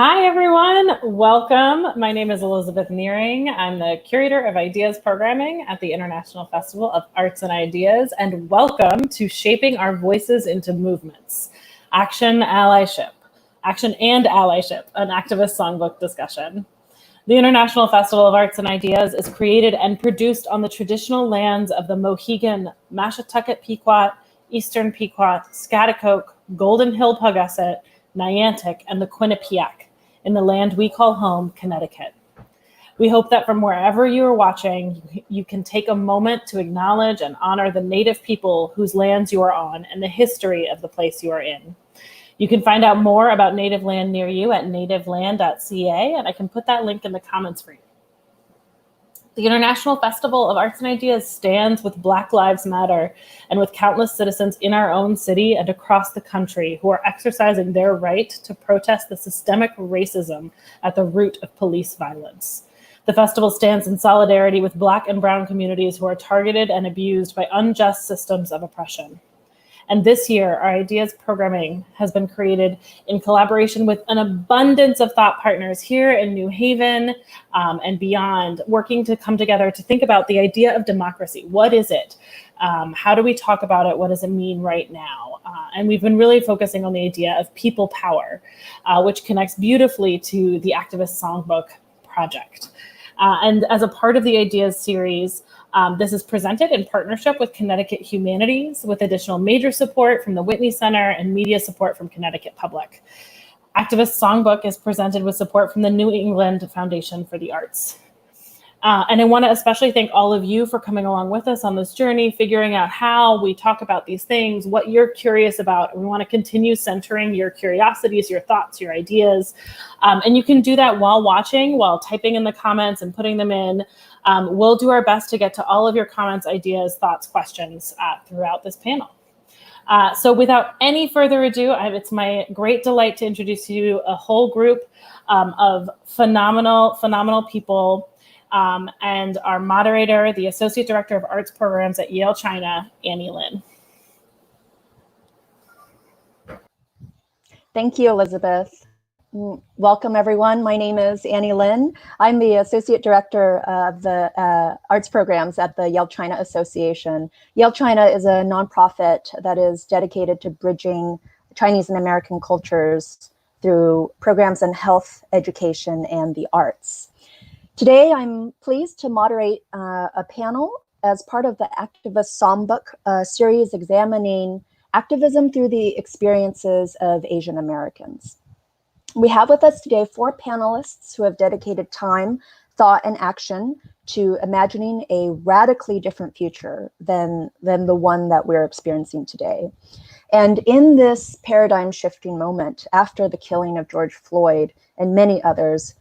Hi, everyone. Welcome. My name is Elizabeth Nearing. I'm the Curator of Ideas Programming at the International Festival of Arts and Ideas, and welcome to Shaping Our Voices into Movements, Action and Allyship, an Activist Songbook discussion. The International Festival of Arts and Ideas is created and produced on the traditional lands of the Mohegan, Mashantucket Pequot, Eastern Pequot, Schaghticoke, Golden Hill Paugussett, Niantic, and the Quinnipiac in the land we call home, Connecticut. We hope that from wherever you are watching, you can take a moment to acknowledge and honor the Native people whose lands you are on and the history of the place you are in. You can find out more about Native land near you at nativeland.ca, and I can put that link in the comments for you. The International Festival of Arts and Ideas stands with Black Lives Matter and with countless citizens in our own city and across the country who are exercising their right to protest the systemic racism at the root of police violence. The festival stands in solidarity with Black and Brown communities who are targeted and abused by unjust systems of oppression. And this year, our Ideas programming has been created in collaboration with an abundance of thought partners here in New Haven and beyond, working to come together to think about the idea of democracy. What is it? How do we talk about it? What does it mean right now? And we've been really focusing on the idea of people power, which connects beautifully to the Activist Songbook project. And as a part of the Ideas series, this is presented in partnership with Connecticut Humanities, with additional major support from the Whitney Center and media support from Connecticut Public. Activist Songbook is presented with support from the New England Foundation for the Arts. And I want to especially thank all of you for coming along with us on this journey, figuring out how we talk about these things, what you're curious about. We want to continue centering your curiosities, your thoughts, your ideas. And you can do that while watching, while typing in the comments and putting them in. We'll do our best to get to all of your comments, ideas, thoughts, questions throughout this panel. So without any further ado, it's my great delight to introduce you a whole group of phenomenal people. And our moderator, the Associate Director of Arts Programs at Yale-China, Annie Lin. Thank you, Elizabeth. Welcome, everyone. My name is Annie Lin. I'm the Associate Director of the Arts Programs at the Yale-China Association. Yale-China is a nonprofit that is dedicated to bridging Chinese and American cultures through programs in health, education, and the arts. Today, I'm pleased to moderate a panel as part of the Activist Songbook series examining activism through the experiences of Asian Americans. We have with us today 4 panelists who have dedicated time, thought, and action to imagining a radically different future than the one that we're experiencing today. And in this paradigm-shifting moment after the killing of George Floyd and many others,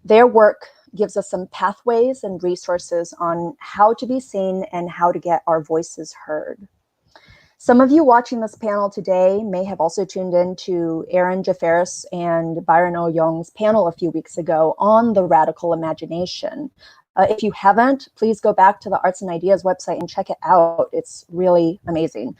their work gives us some pathways and resources on how to be seen and how to get our voices heard. Some of you watching this panel today may have also tuned in to Aaron Jafaris and Byron O-Young's panel a few weeks ago on the radical imagination. If you haven't, please go back to the Arts and Ideas website and check it out. It's really amazing.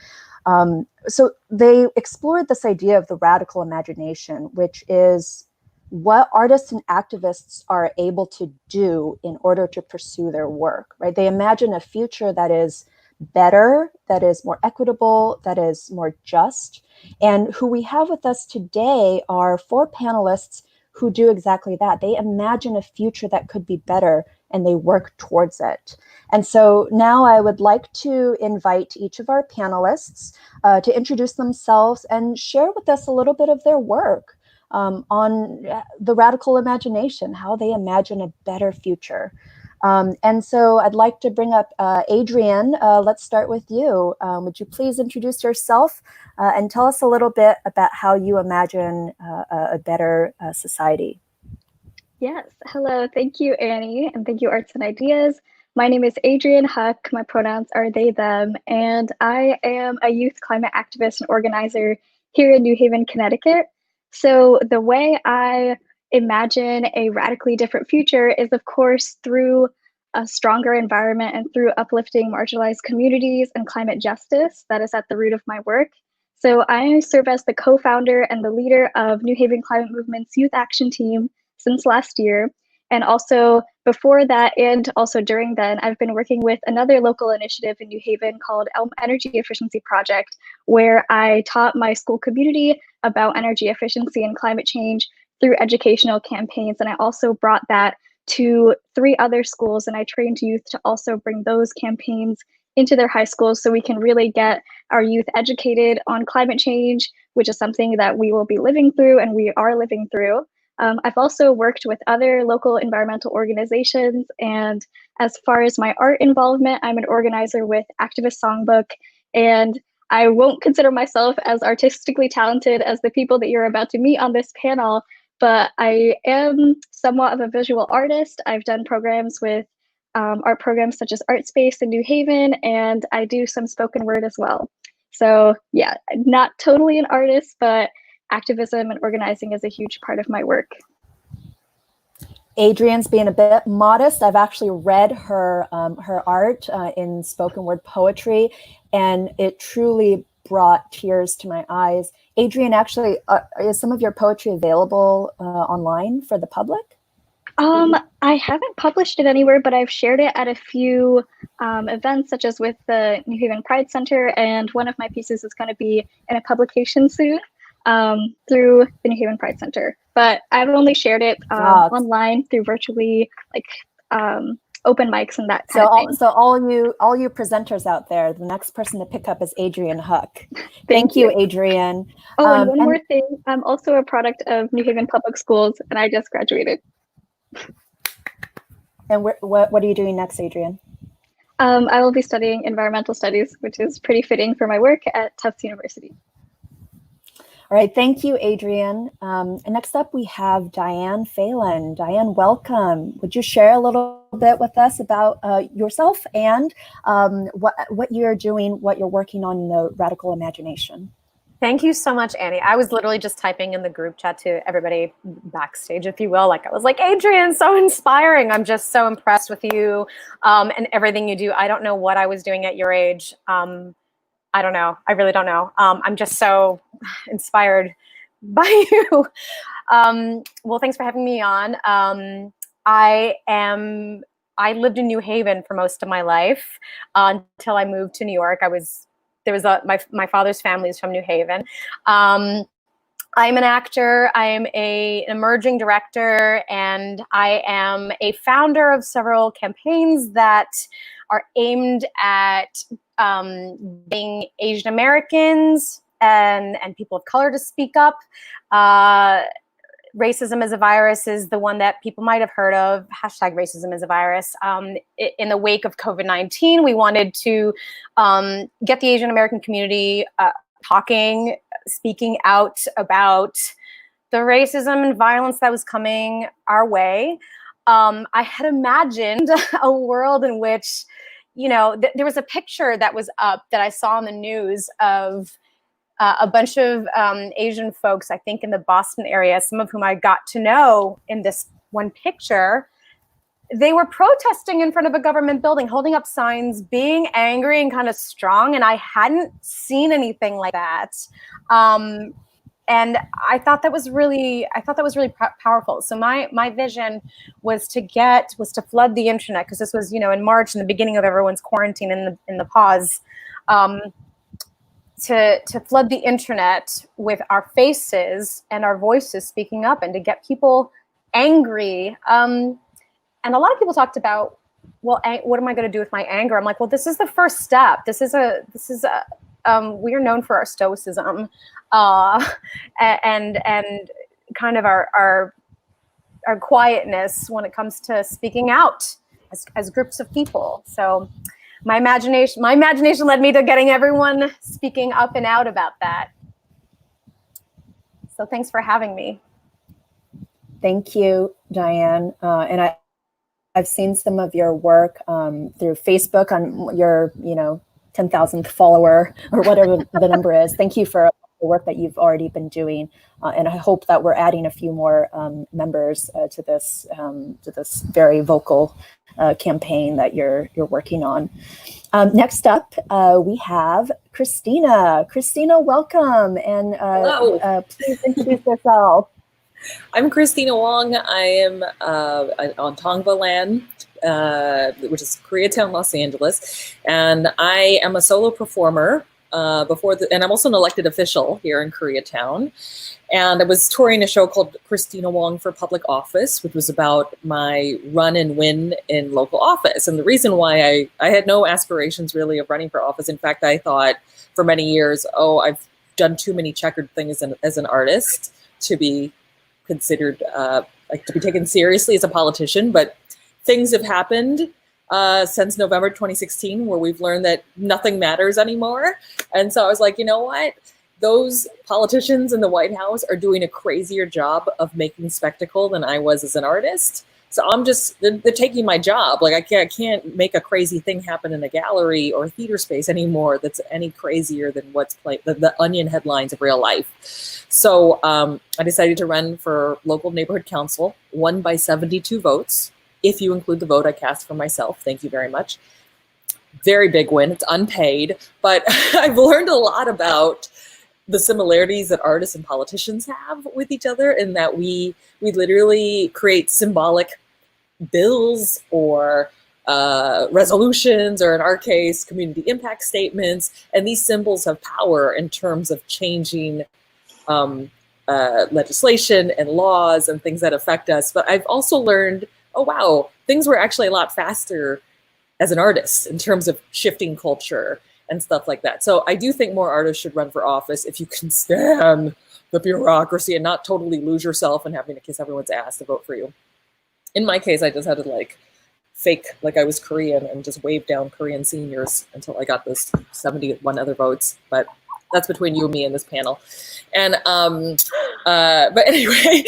So they explored this idea of the radical imagination, which is what artists and activists are able to do in order to pursue their work, right? They imagine a future that is better, that is more equitable, that is more just. And who we have with us today are 4 panelists who do exactly that. They imagine a future that could be better and they work towards it. And so now I would like to invite each of our panelists to introduce themselves and share with us a little bit of their work on the radical imagination, how they imagine a better future. And so I'd like to bring up Adrienne. Let's start with you. Would you please introduce yourself and tell us a little bit about how you imagine a better society? Yes, hello, thank you, Annie, and thank you, Arts and Ideas. My name is Adrian Huq, my pronouns are they, them, and I am a youth climate activist and organizer here in New Haven, Connecticut. So the way I imagine a radically different future is, of course, through a stronger environment and through uplifting marginalized communities and climate justice. That is at the root of my work. So I serve as the co-founder and the leader of New Haven Climate Movement's Youth Action Team since last year. And also before that, and also during then, I've been working with another local initiative in New Haven called Elm Energy Efficiency Project, where I taught my school community about energy efficiency and climate change through educational campaigns. And I also brought that to 3 other schools, and I trained youth to also bring those campaigns into their high schools so we can really get our youth educated on climate change, which is something that we will be living through and we are living through. I've also worked with other local environmental organizations, and as far as my art involvement, I'm an organizer with Activist Songbook, and I won't consider myself as artistically talented as the people that you're about to meet on this panel, but I am somewhat of a visual artist. I've done programs with art programs such as Art Space in New Haven, and I do some spoken word as well. So yeah, not totally an artist, but activism and organizing is a huge part of my work. Adrienne's being a bit modest. I've actually read her her art in spoken word poetry, and it truly brought tears to my eyes. Adrienne, actually, is some of your poetry available online for the public? I haven't published it anywhere, but I've shared it at a few events, such as with the New Haven Pride Center, and one of my pieces is going to be in a publication soon through the New Haven Pride Center. But I've only shared it online through virtually like open mics and that kind of thing. So all you presenters out there, the next person to pick up is Adrian Huck. Thank you, Adrienne. Oh, and one more thing, I'm also a product of New Haven Public Schools, and I just graduated. And what are you doing next, Adrienne? I will be studying environmental studies, which is pretty fitting for my work at Tufts University. All right, thank you, Adrienne. And next up, we have Diane Phelan. Diane, welcome. Would you share a little bit with us about yourself and what you're doing, what you're working on in the Radical Imagination? Thank you so much, Annie. I was literally just typing in the group chat to everybody backstage, if you will. Like I was like, Adrienne, so inspiring. I'm just so impressed with you and everything you do. I don't know what I was doing at your age. I don't know. I really don't know. I'm just so inspired by you. Well, thanks for having me on. I lived in New Haven for most of my life until I moved to New York. My father's family is from New Haven. I'm an actor, I am an emerging director, and I am a founder of several campaigns that are aimed at getting Asian Americans and people of color to speak up. Racism is a Virus is the one that people might have heard of, hashtag Racism is a Virus. In the wake of COVID-19, we wanted to get the Asian American community talking, speaking out about the racism and violence that was coming our way. I had imagined a world in which, you know, there was a picture that was up that I saw on the news of a bunch of Asian folks, I think in the Boston area, some of whom I got to know in this one picture. They were protesting in front of a government building, holding up signs, being angry and kind of strong. And I hadn't seen anything like that. And I thought that was really, powerful. So my vision was to flood the internet, because this was, you know, in March, in the beginning of everyone's quarantine, in the pause. To flood the internet with our faces and our voices speaking up, and to get people angry. And a lot of people talked about, well, what am I going to do with my anger? I'm like, well, this is the first step. We are known for our stoicism and kind of our quietness when it comes to speaking out as groups of people. So my imagination led me to getting everyone speaking up and out about that. So thanks for having me. Thank you, Diane. And I've seen some of your work through Facebook on your, 10,000th follower or whatever the number is. Thank you for the work that you've already been doing. And I hope that we're adding a few more members to this very vocal campaign that you're working on. Next up, we have Kristina. Kristina, welcome, and please introduce yourself. I'm Kristina Wong. I am on Tong land, which is Koreatown, Los Angeles, and I am a solo performer and I'm also an elected official here in Koreatown. And I was touring a show called Kristina Wong for Public Office, which was about my run and win in local office. And the reason why I had no aspirations really of running for office. In fact, I thought for many years, I've done too many checkered things as an artist to be considered to be taken seriously as a politician. But things have happened since November 2016, where we've learned that nothing matters anymore. And so I was like, you know what? Those politicians in the White House are doing a crazier job of making spectacle than I was as an artist. So they're taking my job. Like I can't make a crazy thing happen in a gallery or a theater space anymore that's any crazier than what's the Onion headlines of real life. So I decided to run for local neighborhood council, won by 72 votes. If you include the vote I cast for myself, thank you very much. Very big win, it's unpaid, but I've learned a lot about the similarities that artists and politicians have with each other, in that we literally create symbolic bills or resolutions, or in our case, community impact statements. And these symbols have power in terms of changing legislation and laws and things that affect us. But I've also learned, oh, wow, things were actually a lot faster as an artist in terms of shifting culture and stuff like that. So I do think more artists should run for office if you can stand the bureaucracy and not totally lose yourself and having to kiss everyone's ass to vote for you. In my case, I just had to fake like I was Korean and just wave down Korean seniors until I got those 71 other votes. But that's between you and me in this panel. And but anyway,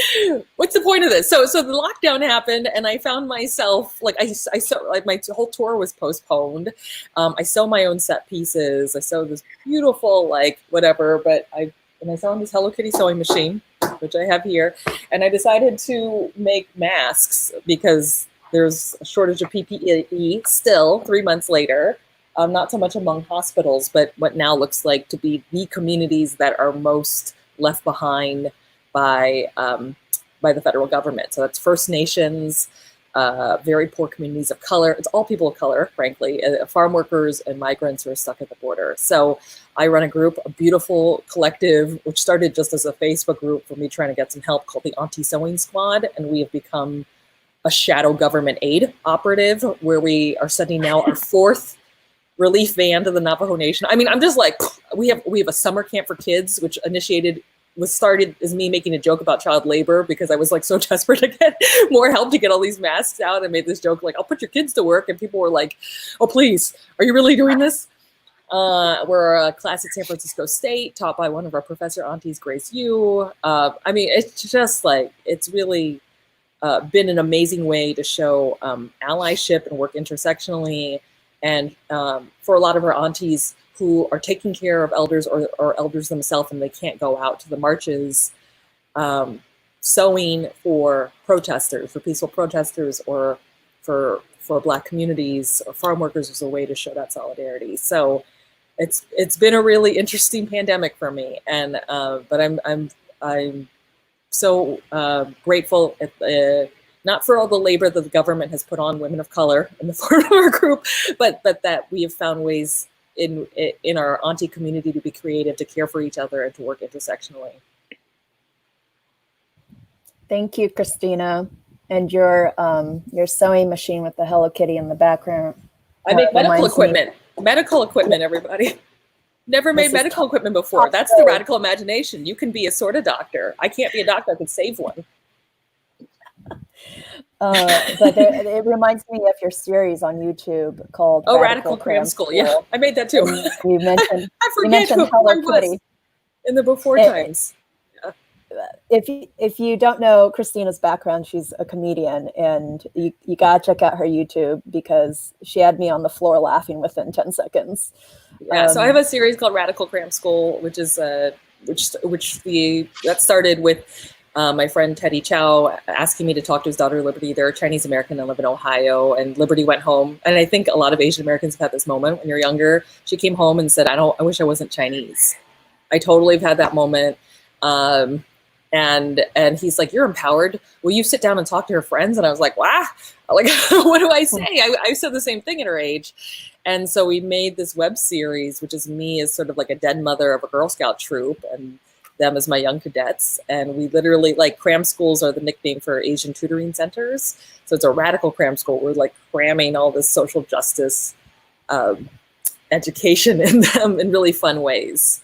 what's the point of this? So the lockdown happened, and I found myself I saw my whole tour was postponed. I sew my own set pieces. I sew this beautiful whatever, but I found this Hello Kitty sewing machine, which I have here, and I decided to make masks because there's a shortage of PPE still 3 months later. Not so much among hospitals, but what now looks like to be the communities that are most left behind by the federal government. So that's First Nations, very poor communities of color. It's all people of color, frankly, farm workers and migrants who are stuck at the border. So I run a group, a beautiful collective, which started just as a Facebook group for me trying to get some help, called the Auntie Sewing Squad. And we have become a shadow government aid operative, where we are sending now our fourth relief van to the Navajo Nation. I mean, I'm just we have a summer camp for kids, which started as me making a joke about child labor, because I was so desperate to get more help to get all these masks out. I made this joke I'll put your kids to work, and people were like, oh, please, are you really doing this? We're a class at San Francisco State, taught by one of our professor aunties, Grace Yu. I mean, it's just it's really been an amazing way to show allyship and work intersectionally. And for a lot of our aunties who are taking care of elders or elders themselves, and they can't go out to the marches, sewing for protesters, for peaceful protesters, or for Black communities or farm workers is a way to show that solidarity. So it's been a really interesting pandemic for me, and but I'm so grateful not for all the labor that the government has put on women of color in the form of our group, but that we have found ways in our auntie community to be creative, to care for each other, and to work intersectionally. Thank you, Kristina. And your sewing machine with the Hello Kitty in the background. I make medical equipment. Medical equipment, everybody. Never made medical equipment before. That's the radical imagination. You can be a sort of doctor. I can't be a doctor. I could save one. But it reminds me of your series on YouTube called Radical Cram School. Yeah, I made that too. You mentioned I forget who Hello Kitty in the before times. If you don't know Kristina's background, she's a comedian, and you gotta check out her YouTube, because she had me on the floor laughing within 10 seconds. Yeah, so I have a series called Radical Cram School, which is that started with my friend Teddy Chow asking me to talk to his daughter Liberty. They're Chinese American and live in Ohio, and Liberty went home. And I think a lot of Asian Americans have had this moment when you're younger. She came home and said, I wish I wasn't Chinese. I totally have had that moment. And he's like, you're empowered. Will you sit down and talk to her friends? And I was like, wow, like, what do I say? I said the same thing at her age. And so we made this web series, which is me as sort of like a dead mother of a Girl Scout troop, and them as my young cadets. And we literally, like, cram schools are the nickname for Asian tutoring centers. So it's a radical cram school. We're like cramming all this social justice education in them in really fun ways.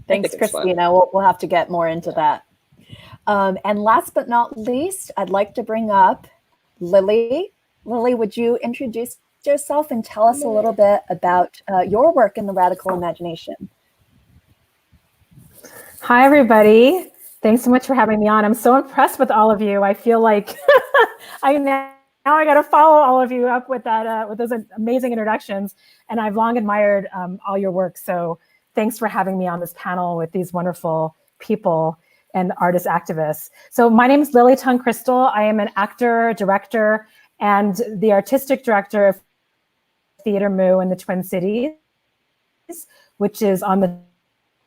Thanks, Kristina. We'll have to get more into that. And last but not least, I'd like to bring up Lily. Lily, would you introduce yourself and tell us a little bit about your work in the radical imagination? Hi, everybody. Thanks so much for having me on. I'm so impressed with all of you. I feel like now I got to follow all of you up with that, with those amazing introductions. And I've long admired all your work. So thanks for having me on this panel with these wonderful people and artist activists. So my name is Lily Tung Crystal. I am an actor, director, and the artistic director of Theater Moo in the Twin Cities, which is on the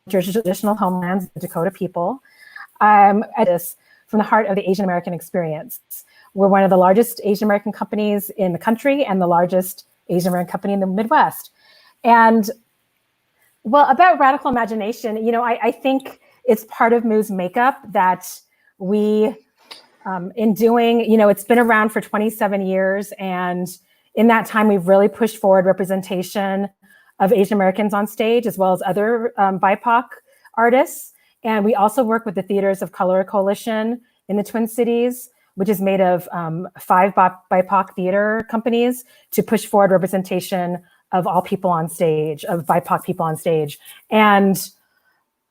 traditional homelands of the Dakota people. I'm from the heart of the Asian American experience. We're one of the largest Asian American companies in the country and the largest Asian American company in the Midwest. And well, about radical imagination, you know, I think it's part of Moo's makeup that we, in doing, you know, it's been around for 27 years. And in that time, we've really pushed forward representation of Asian Americans on stage, as well as other BIPOC artists. And we also work with the Theaters of Color Coalition in the Twin Cities, which is made of 5 BIPOC theater companies to push forward representation of all people on stage, of BIPOC people on stage. And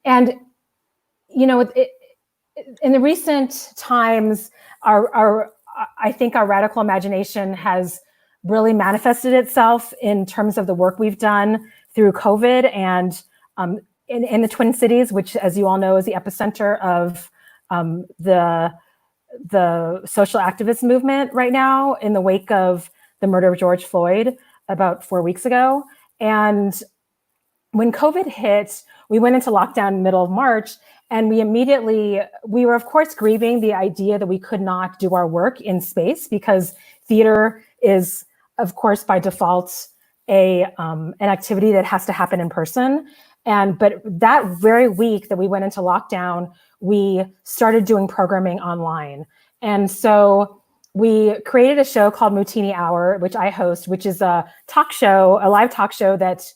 you know, in the recent times, I think our radical imagination has really manifested itself in terms of the work we've done through COVID and in the Twin Cities, which, as you all know, is the epicenter of the social activist movement right now in the wake of the murder of George Floyd about 4 weeks ago. And when COVID hit, we went into lockdown in the middle of March, and we were of course grieving the idea that we could not do our work in space, because theater is, of course, by default, an activity that has to happen in person. But that very week that we went into lockdown, we started doing programming online. And so we created a show called Mootini Hour, which I host, which is a talk show, a live talk show that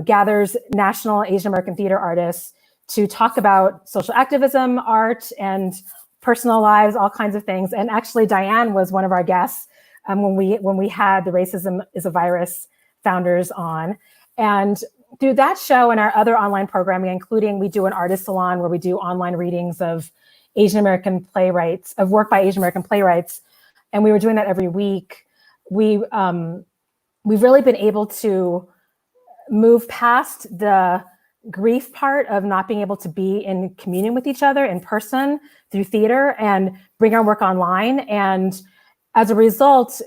gathers national Asian American theater artists to talk about social activism, art, and personal lives, all kinds of things. And actually, Diane was one of our guests when we had the Racism is a Virus founders on. And through that show and our other online programming, including we do an artist salon where we do online readings of Asian American playwrights, of work by Asian American playwrights, and we were doing that every week. We've really been able to move past the grief part of not being able to be in communion with each other in person through theater and bring our work online. And as a result,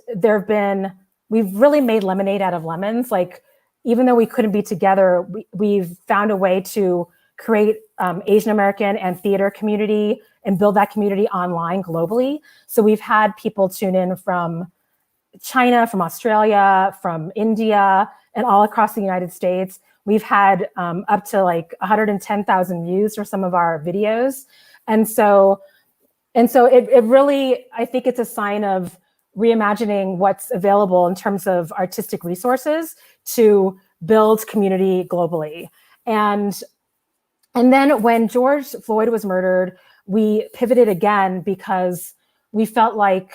we've really made lemonade out of lemons. Like, even though we couldn't be together, we've found a way to create Asian American and theater community and build that community online globally. So we've had people tune in from China, from Australia, from India, and all across the United States. We've had up to like 110,000 views for some of our videos. And so it really, I think it's a sign of reimagining what's available in terms of artistic resources to build community globally. And then when George Floyd was murdered, we pivoted again because we felt like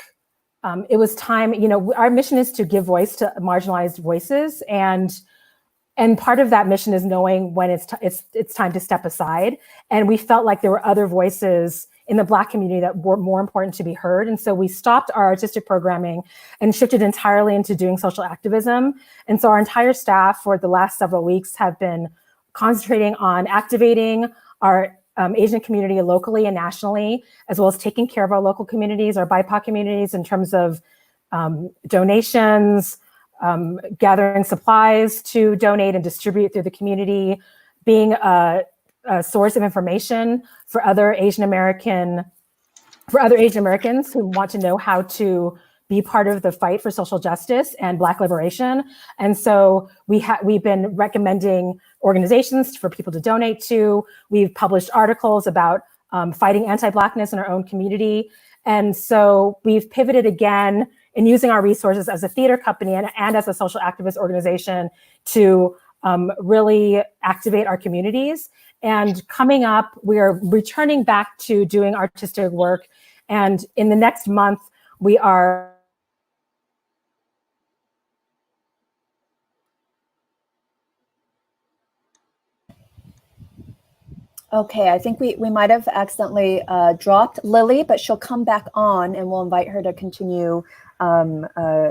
it was time. You know, our mission is to give voice to marginalized voices, and part of that mission is knowing when it's time to step aside. And we felt like there were other voices in the Black community that were more important to be heard. And so we stopped our artistic programming and shifted entirely into doing social activism. And so our entire staff for the last several weeks have been concentrating on activating our Asian community locally and nationally, as well as taking care of our local communities, our BIPOC communities, in terms of donations, gathering supplies to donate and distribute through the community, being a source of information for other Asian Americans who want to know how to be part of the fight for social justice and Black liberation. And so we've been recommending organizations for people to donate to. We've published articles about fighting anti-Blackness in our own community. And so we've pivoted again in using our resources as a theater company and as a social activist organization to really activate our communities. And coming up, we're returning back to doing artistic work. And in the next month, we are Okay, I think we might have accidentally dropped Lily, but she'll come back on and we'll invite her to continue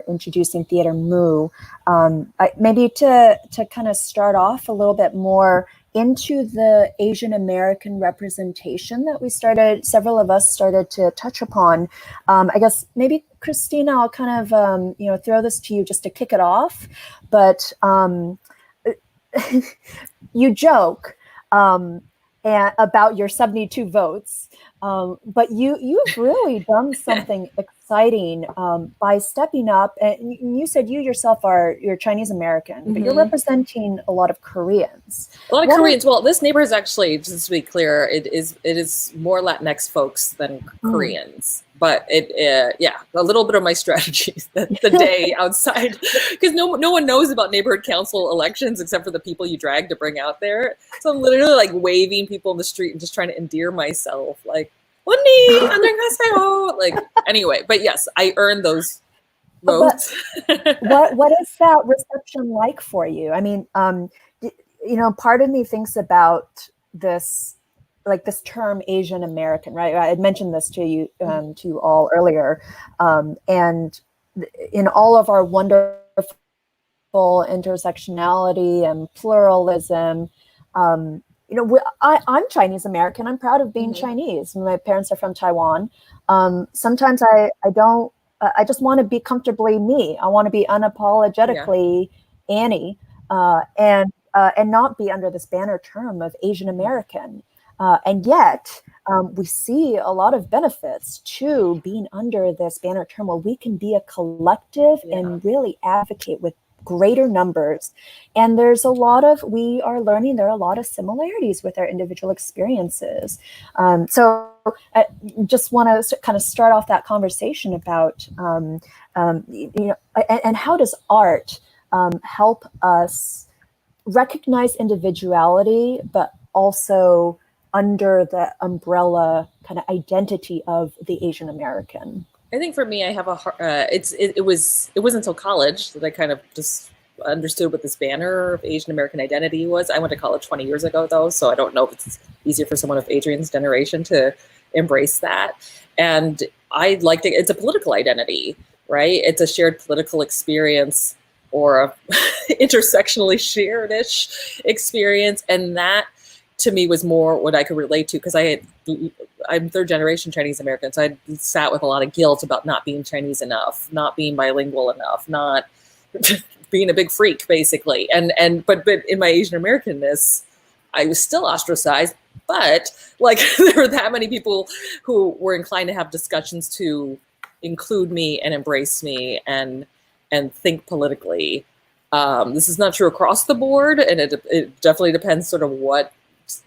introducing Theater Moo. Maybe to kind of start off a little bit more into the Asian American representation that several of us started to touch upon. I guess maybe Kristina, I'll kind of throw this to you just to kick it off, but you joke and about your 72 votes, but you've really done something exciting by stepping up. And you said you yourself you're Chinese American, but you're representing a lot of Koreans. A lot of Koreans. Well, this neighborhood is actually, just to be clear, it is more Latinx folks than Koreans. But a little bit of my strategy the day outside, because no one knows about neighborhood council elections except for the people you drag to bring out there. So I'm literally like waving people in the street and just trying to endear myself, like "언니, 안녕하세요." Like anyway, but yes, I earned those votes. What is that reception like for you? I mean, part of me thinks about this. Like this term Asian American, right? I had mentioned this to you all earlier. And in all of our wonderful intersectionality and pluralism, I'm Chinese American. I'm proud of being Chinese. My parents are from Taiwan. Sometimes I just want to be comfortably me. I want to be unapologetically Annie and not be under this banner term of Asian American. And yet, we see a lot of benefits to being under this banner term where we can be a collective and really advocate with greater numbers. And we are learning there are a lot of similarities with our individual experiences. So I just want to kind of start off that conversation about, and how does art help us recognize individuality, but also under the umbrella kind of identity of the Asian American? I think for me, I have it wasn't until college that I kind of just understood what this banner of Asian American identity was. I went to college 20 years ago though, so I don't know if it's easier for someone of Adrian's generation to embrace that. And I liked it. It's a political identity, right? It's a shared political experience or a intersectionally shared-ish experience. And that to me was more what I could relate to, because I'm third generation Chinese American, so I sat with a lot of guilt about not being Chinese enough, not being bilingual enough, not being a big freak basically. But in my Asian Americanness, I was still ostracized, but like there were that many people who were inclined to have discussions to include me and embrace me and think politically. This is not true across the board, and it definitely depends sort of what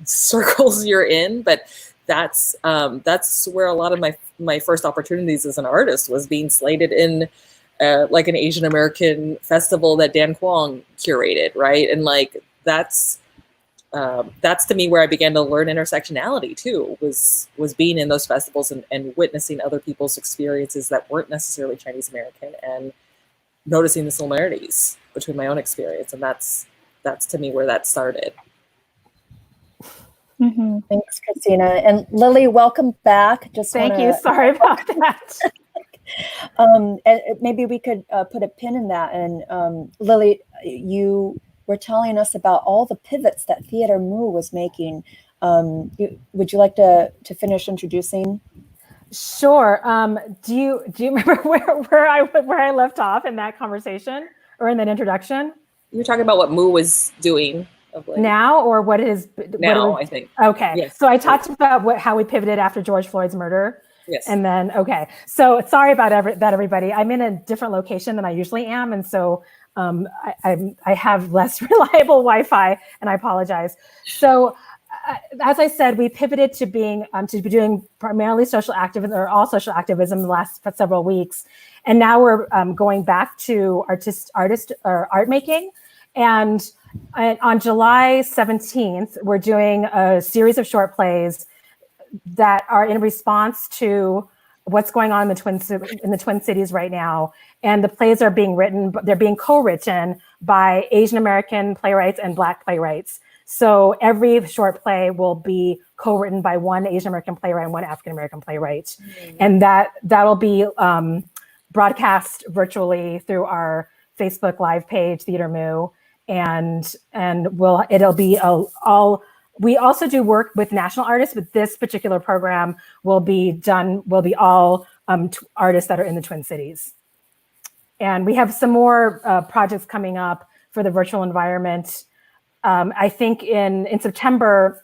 circles you're in, but that's where a lot of my first opportunities as an artist was being slated in like an Asian American festival that Dan Kwong curated, right? And like that's to me where I began to learn intersectionality too, was being in those festivals and witnessing other people's experiences that weren't necessarily Chinese American and noticing the similarities between my own experience. And that's to me where that started. Thanks, Kristina. And Lily, welcome back. Thank you. Sorry about that. And maybe we could put a pin in that. And Lily, you were telling us about all the pivots that Theater Moo was making Would you like to finish introducing? Sure. Do you remember where I left off in that conversation or in that introduction? You were talking about what Moo was doing of late. Now, or what it is now, I think. Okay. Yes. So I talked about how we pivoted after George Floyd's murder. Yes. And then, okay. So sorry about that, everybody. I'm in a different location than I usually am. And so I have less reliable Wi-Fi, and I apologize. So as I said, we pivoted to being to be doing primarily social activism, or all social activism, the last several weeks. And now we're going back to art making. And on July 17th, we're doing a series of short plays that are in response to what's going on in the Twin Cities right now. And the plays are being written, they're being co-written by Asian American playwrights and Black playwrights. So every short play will be co-written by one Asian American playwright and one African American playwright. Mm-hmm. And that'll be broadcast virtually through our Facebook Live page, Theater Moo. And it'll be all. We also do work with national artists, but this particular program will be all artists that are in the Twin Cities. And we have some more projects coming up for the virtual environment. I think in September,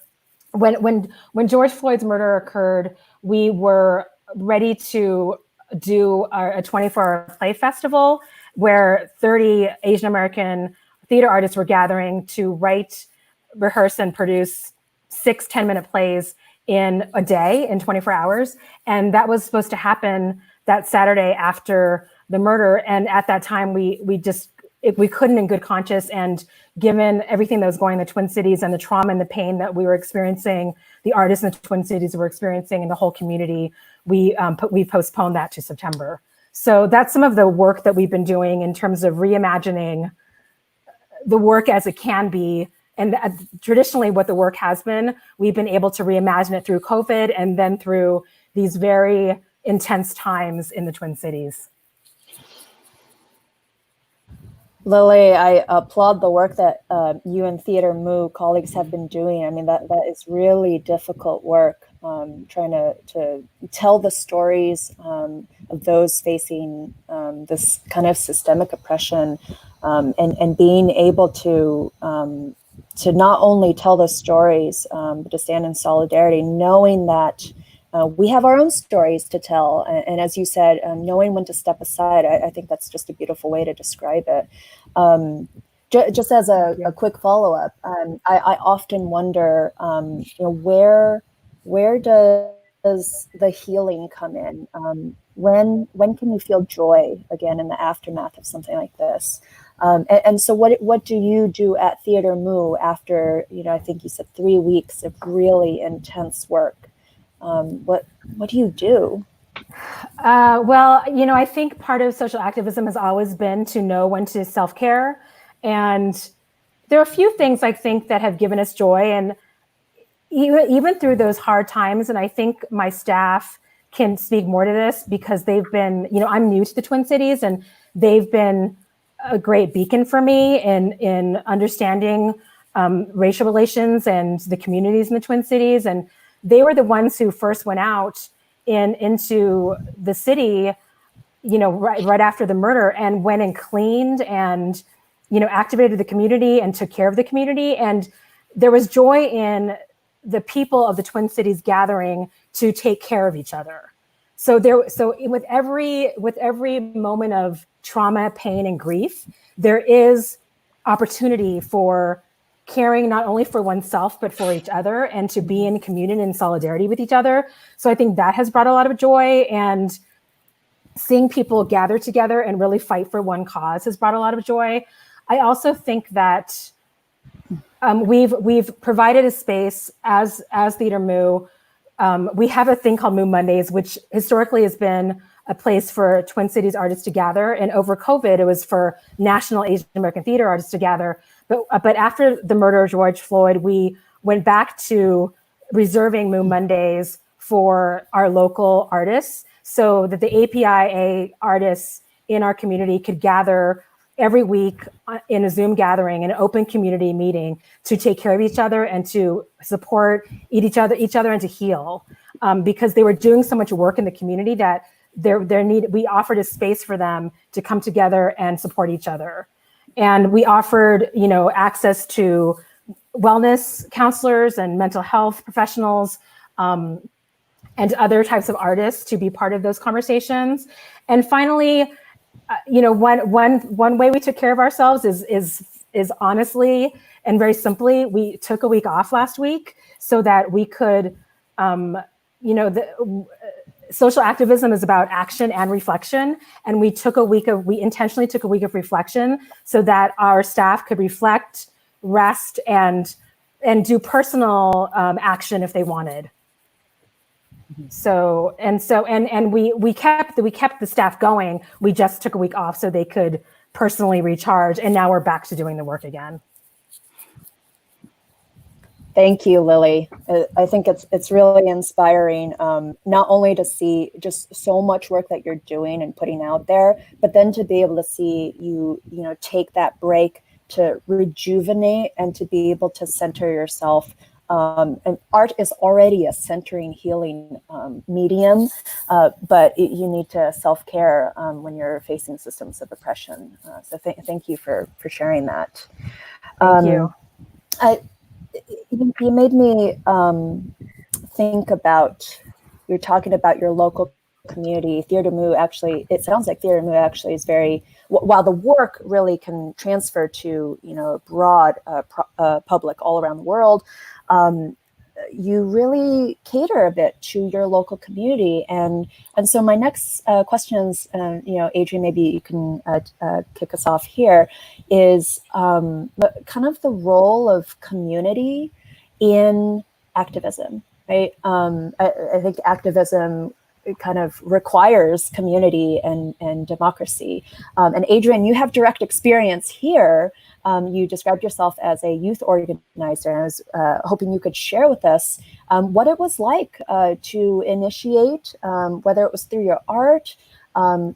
when George Floyd's murder occurred, we were ready to do a 24-hour play festival where 30 Asian American theater artists were gathering to write, rehearse, and produce 6 10-minute plays in a day, in 24 hours. And that was supposed to happen that Saturday after the murder. And at that time, we couldn't in good conscience, and given everything that was going in the Twin Cities and the trauma and the pain that we were experiencing, the artists in the Twin Cities were experiencing, and the whole community, we postponed that to September. So that's some of the work that we've been doing in terms of reimagining the work as it can be. And traditionally what the work has been, we've been able to reimagine it through COVID and then through these very intense times in the Twin Cities. Lily, I applaud the work that you and Theater Moo colleagues have been doing. I mean, that is really difficult work, trying to tell the stories of those facing this kind of systemic oppression, and being able to not only tell the stories, but to stand in solidarity, knowing that we have our own stories to tell. And as you said, knowing when to step aside, I think that's just a beautiful way to describe it. Just as a quick follow-up, I often wonder, where does the healing come in? When can you feel joy again in the aftermath of something like this? And so what do you do at Theater Moo after, I think you said 3 weeks of really intense work? What do you do? Well, I think part of social activism has always been to know when to self-care. And there are a few things I think that have given us joy. And even through those hard times, and I think my staff can speak more to this because they've been, I'm new to the Twin Cities, and they've been a great beacon for me in understanding racial relations and the communities in the Twin Cities. And they were the ones who first went out into the city, right after the murder, and went and cleaned and, activated the community and took care of the community. And there was joy in the people of the Twin Cities gathering to take care of each other. So with every moment of trauma, pain, and grief, there is opportunity for caring not only for oneself, but for each other, and to be in communion and solidarity with each other. So I think that has brought a lot of joy, and seeing people gather together and really fight for one cause has brought a lot of joy. I also think that we've provided a space as Theater Moo. We have a thing called Moo Mondays, which historically has been a place for Twin Cities artists to gather. And over COVID, it was for national Asian American theater artists to gather. But after the murder of George Floyd, we went back to reserving Moo Mondays for our local artists so that the APIA artists in our community could gather every week in a Zoom gathering, an open community meeting to take care of each other and to support each other and to heal, because they were doing so much work in the community that we offered a space for them to come together and support each other. And we offered, access to wellness counselors and mental health professionals, and other types of artists to be part of those conversations. And finally, one way we took care of ourselves is honestly and very simply, we took a week off last week so that we could, social activism is about action and reflection. And we intentionally took a week of reflection so that our staff could reflect, rest, and do personal action if they wanted. So we kept the staff going. We just took a week off so they could personally recharge, and now we're back to doing the work again. Thank you, Lily. I think it's really inspiring, not only to see just so much work that you're doing and putting out there, but then to be able to see you take that break to rejuvenate and to be able to center yourself. And art is already a centering, healing medium, but you need to self-care when you're facing systems of oppression. So thank you for sharing that. Thank you. You made me think about, you're talking about your local community. Theater Mu actually, it sounds like Theater Mu actually is very, while the work really can transfer to broad public all around the world, you really cater a bit to your local community. And so my next questions, Adrian, maybe you can kick us off here, is kind of the role of community in activism, right? I think activism kind of requires community and democracy. And Adrian, you have direct experience here. You described yourself as a youth organizer, and I was hoping you could share with us what it was like to initiate, whether it was through your art,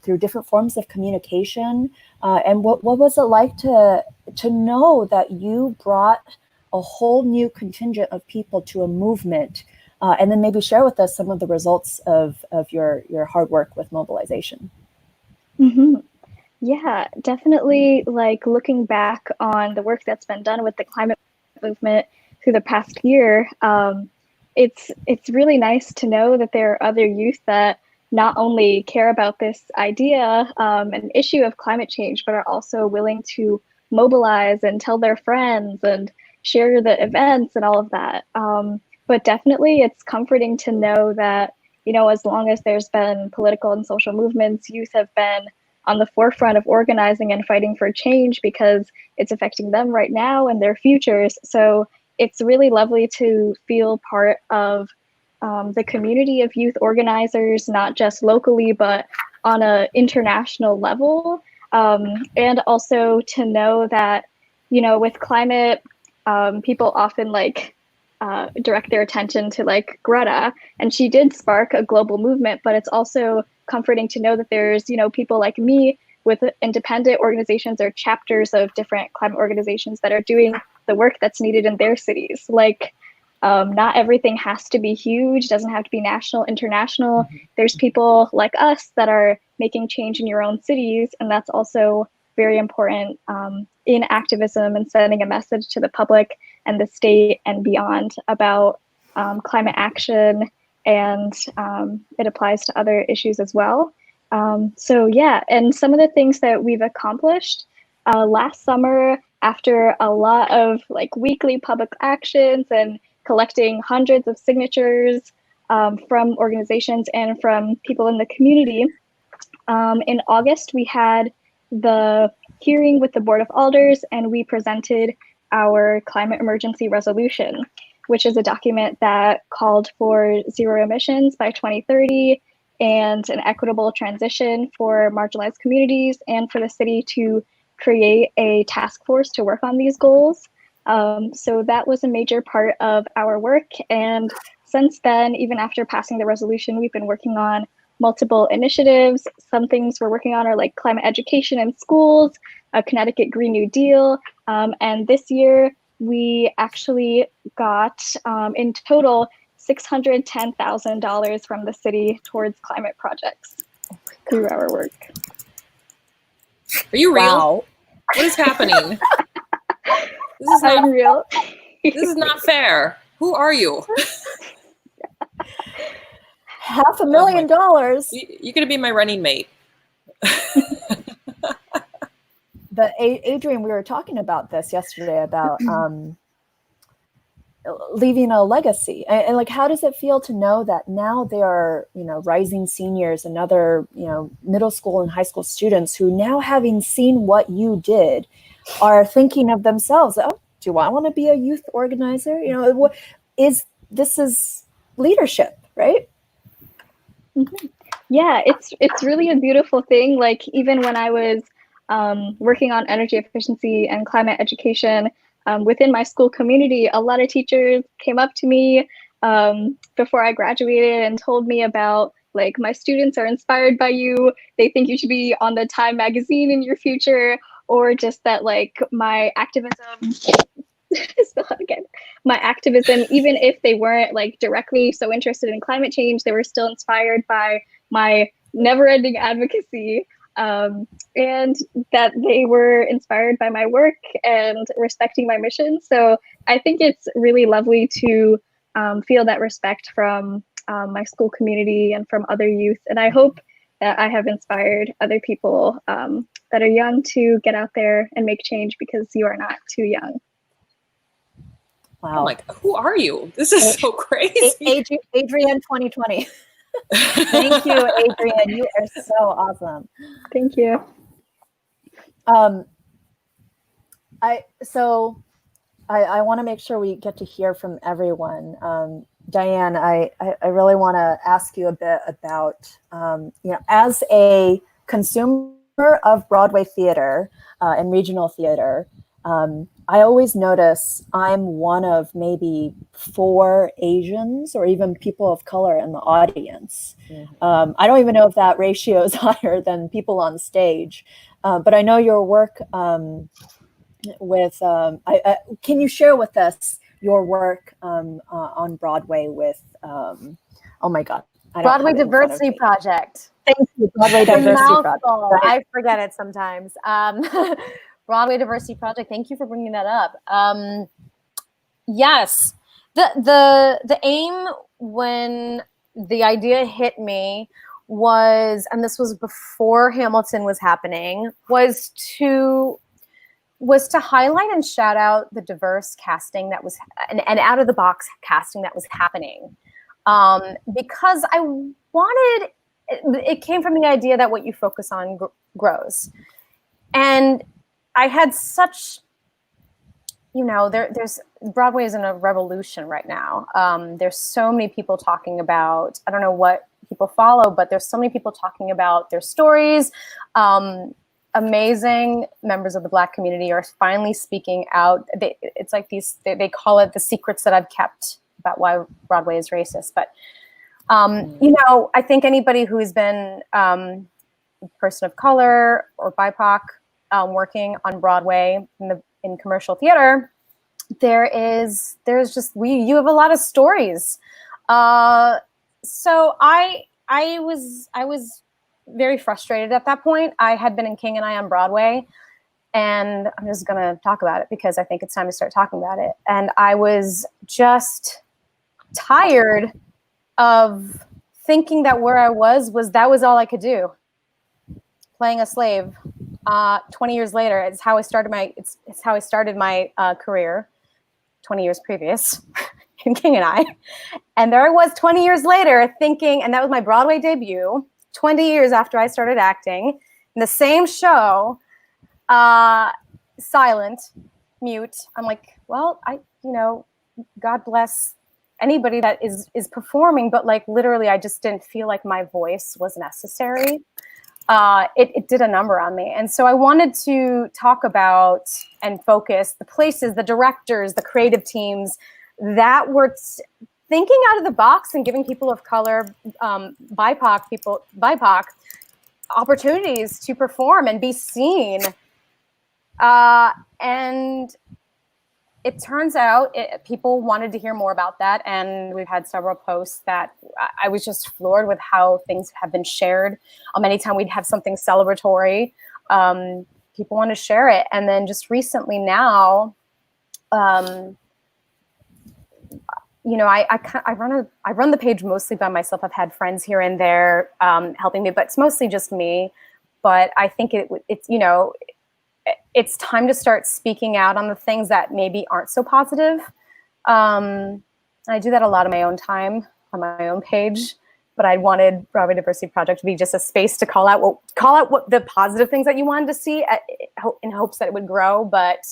through different forms of communication, and what was it like to know that you brought a whole new contingent of people to a movement, and then maybe share with us some of the results of your hard work with mobilization. Mm-hmm. Yeah, definitely. Like looking back on the work that's been done with the climate movement through the past year, it's really nice to know that there are other youth that not only care about this idea, an issue of climate change, but are also willing to mobilize and tell their friends and share the events and all of that. But definitely it's comforting to know that, as long as there's been political and social movements, youth have been on the forefront of organizing and fighting for change because it's affecting them right now and their futures. So it's really lovely to feel part of the community of youth organizers, not just locally, but on an international level. And also to know that, with climate, people often direct their attention to Greta, and she did spark a global movement, but it's also comforting to know that there's, people like me with independent organizations or chapters of different climate organizations that are doing the work that's needed in their cities. Not everything has to be huge, doesn't have to be national, international. Mm-hmm. There's people like us that are making change in your own cities, and that's also very important in activism and sending a message to the public and the state and beyond about climate action, and it applies to other issues as well. So yeah, and some of the things that we've accomplished last summer, after a lot of weekly public actions and collecting hundreds of signatures from organizations and from people in the community, in August we had the hearing with the Board of Alders, and we presented our climate emergency resolution, which is a document that called for zero emissions by 2030 and an equitable transition for marginalized communities, and for the city to create a task force to work on these goals. So that was a major part of our work. And since then, even after passing the resolution, we've been working on multiple initiatives. Some things we're working on are climate education in schools, a Connecticut Green New Deal. And this year, we actually got, in total, $610,000 from the city towards climate projects through our work. Are you real? Wow. What is happening? This is not Unreal. This is not fair. Who are you? $500,000. You're going to be my running mate. But Adrian, we were talking about this yesterday about leaving a legacy, and like, how does it feel to know that now there are, rising seniors and other, middle school and high school students who, now having seen what you did, are thinking of themselves, oh, do I want to be a youth organizer? This is leadership, right? Mm-hmm. Yeah, it's really a beautiful thing. Like, even when I was working on energy efficiency and climate education within my school community, a lot of teachers came up to me before I graduated and told me about, like, my students are inspired by you. They think you should be on the Time magazine in your future, or just that, like, my activism, my activism, even if they weren't like directly so interested in climate change, they were still inspired by my never-ending advocacy. And that they were inspired by my work and respecting my mission. So I think it's really lovely to feel that respect from my school community and from other youth. And I hope that I have inspired other people that are young to get out there and make change, because you are not too young. Wow. I'm like, who are you? This is so crazy. Adrian 2020. Thank you, Adrian. You are so awesome. Thank you. I want to make sure we get to hear from everyone. Diane, I really want to ask you a bit about, as a consumer of Broadway theater and regional theater, I always notice I'm one of maybe 4 Asians or even people of color in the audience. Mm-hmm. I don't even know if that ratio is higher than people on stage, but I know your work with, can you share with us your work on Broadway with, oh my God. Broadway Diversity Project. Thank you, Broadway Diversity Project. I forget it sometimes. Broadway Diversity Project. Thank you for bringing that up. Yes, the aim when the idea hit me was, and this was before Hamilton was happening, was to highlight and shout out the diverse casting that was, and out of the box casting that was happening, because I wanted. It came from the idea that what you focus on grows, and I had such, there's Broadway is in a revolution right now. There's so many people talking about, I don't know what people follow, but there's so many people talking about their stories. Amazing members of the Black community are finally speaking out. It's like they call it the secrets that I've kept about why Broadway is racist. But, I think anybody who's been a person of color or BIPOC, working on Broadway in commercial theater, you have a lot of stories. So I was very frustrated at that point. I had been in King and I on Broadway, and I'm just gonna talk about it because I think it's time to start talking about it. And I was just tired of thinking that where I was that was all I could do. Playing a slave. 20 years later, it's how I started my career 20 years previous in King and I. And there I was 20 years later thinking, and that was my Broadway debut, 20 years after I started acting in the same show, silent, mute. I'm like, well, God bless anybody that is performing, but like literally I just didn't feel like my voice was necessary. It did a number on me. And so I wanted to talk about and focus the places, the directors, the creative teams that were thinking out of the box and giving people of color, BIPOC opportunities to perform and be seen And it turns out people wanted to hear more about that. And we've had several posts that I was just floored with how things have been shared. Anytime we'd have something celebratory, people want to share it. And then just recently now, you know, I run the page mostly by myself. I've had friends here and there helping me, but it's mostly just me. But I think it's, you know, it's time to start speaking out on the things that maybe aren't so positive. I do that a lot of my own time on my own page, but I wanted Broadway Diversity Project to be just a space to call out what the positive things that you wanted to see in hopes that it would grow. But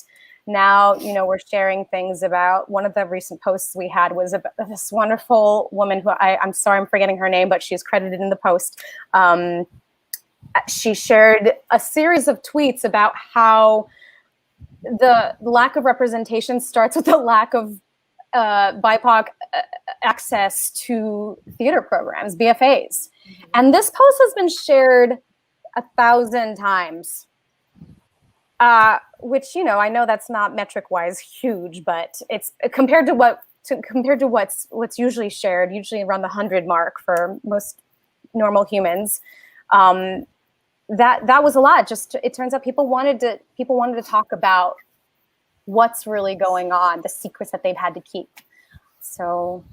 now, you know, we're sharing things about, one of the recent posts we had was about this wonderful woman who I'm sorry, I'm forgetting her name, but she's credited in the post. She shared a series of tweets about how the lack of representation starts with the lack of BIPOC access to theater programs, BFAs. And this post has been shared 1,000 times. Which, you know, I know that's not metric-wise huge, but it's compared to what's usually shared, usually around the 100 mark for most normal humans. That was a lot. Just, it turns out people wanted to talk about what's really going on, the secrets that they've had to keep. So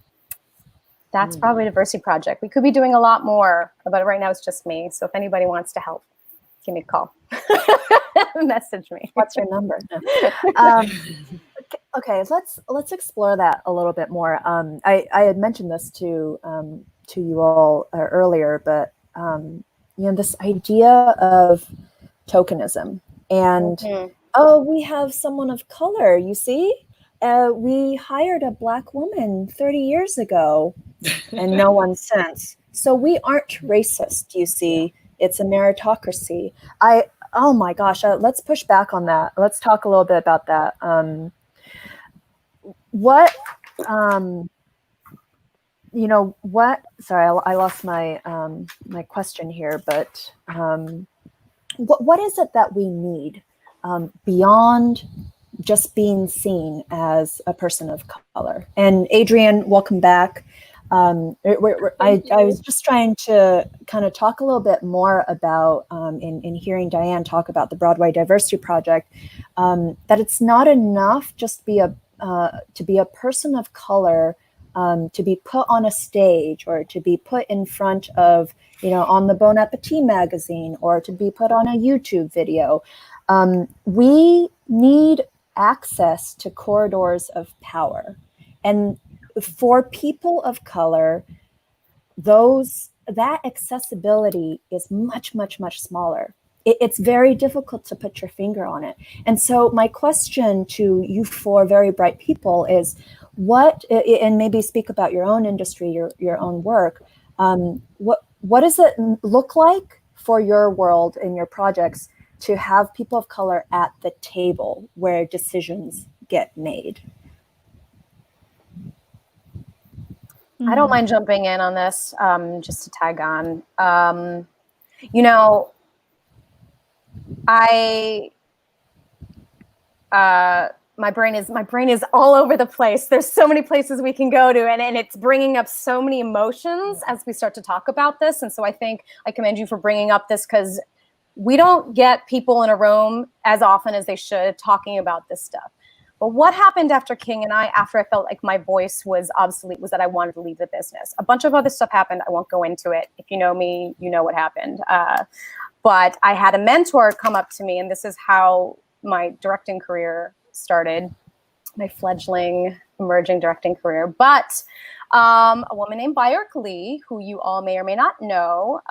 that's Broadway Diversity Project. We could be doing a lot more, but right now it's just me. So if anybody wants to help, give me a call. Message me. What's your number? Okay, let's explore that a little bit more. I had mentioned this to you all earlier, but you know, this idea of tokenism and oh, we have someone of color. You see, we hired a Black woman 30 years ago, and no one since. So we aren't racist. You see, it's a meritocracy. Oh my gosh, let's push back on that. Let's talk a little bit about that. You know, sorry, I lost my my question here, but what is it that we need beyond just being seen as a person of color? And Adrienne, welcome back. I was just trying to kind of talk a little bit more about, in hearing Diane talk about the Broadway Diversity Project, that it's not enough just to be a person of color, to be put on a stage or to be put in front of, you know, on the Bon Appetit magazine or to be put on a YouTube video. We need access to corridors of power. And for people of color, that accessibility is much, much, much smaller. It's very difficult to put your finger on it. And so my question to you four very bright people is, and maybe speak about your own industry, your own work, what does it look like for your world and your projects to have people of color at the table where decisions get made? I don't mind jumping in on this, just to tag on. You know, my brain is all over the place. There's so many places we can go to, and it's bringing up so many emotions as we start to talk about this. And so I think I commend you for bringing up this, because we don't get people in a room as often as they should talking about this stuff. But what happened after King and after I felt like my voice was obsolete, was that I wanted to leave the business. A bunch of other stuff happened. I won't go into it. If you know me, you know what happened. But I had a mentor come up to me, and this is how my directing career started, my fledgling emerging directing career. But a woman named Bjork Lee, who you all may or may not know,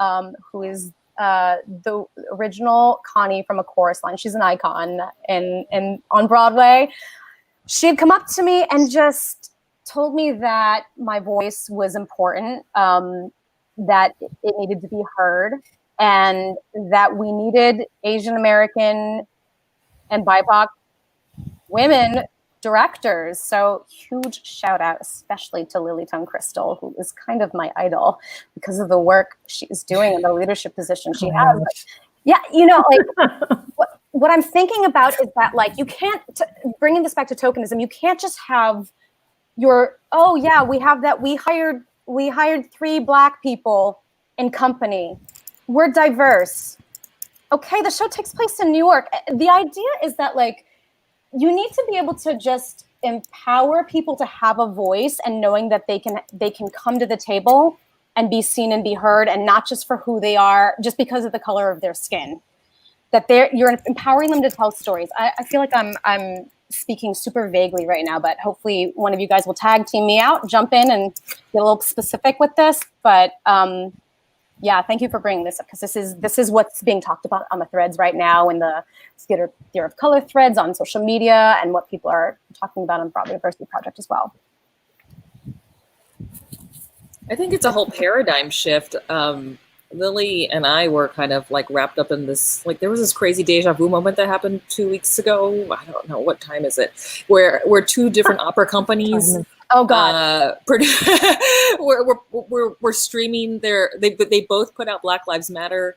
who is the original Connie from A Chorus Line. She's an icon and on Broadway. She had come up to me and just told me that my voice was important, that it needed to be heard, and that we needed Asian American and BIPOC women directors. So huge shout out, especially to Tung Crystal, who is kind of my idol because of the work she's doing and the leadership position she has. But yeah, you know, like what I'm thinking about is that, like, you can't, bringing this back to tokenism, you can't just have oh yeah, we hired 3 Black people in company. We're diverse. Okay, the show takes place in New York. The idea is that, like, you need to be able to just empower people to have a voice, and knowing that they can come to the table and be seen and be heard, and not just for who they are, just because of the color of their skin. That you're empowering them to tell stories. I feel like I'm speaking super vaguely right now, but hopefully one of you guys will tag team me out, jump in and get a little specific with this. But yeah, thank you for bringing this up, because this is what's being talked about on the threads right now, in the theater of color threads on social media, and what people are talking about on the Broadway Diversity Project as well. I think it's a whole paradigm shift. Lily and I were kind of like wrapped up in this, like there was this crazy deja vu moment that happened 2 weeks ago. I don't know, what time is it? Where 2 different opera companies. Oh God! We're streaming they both put out Black Lives Matter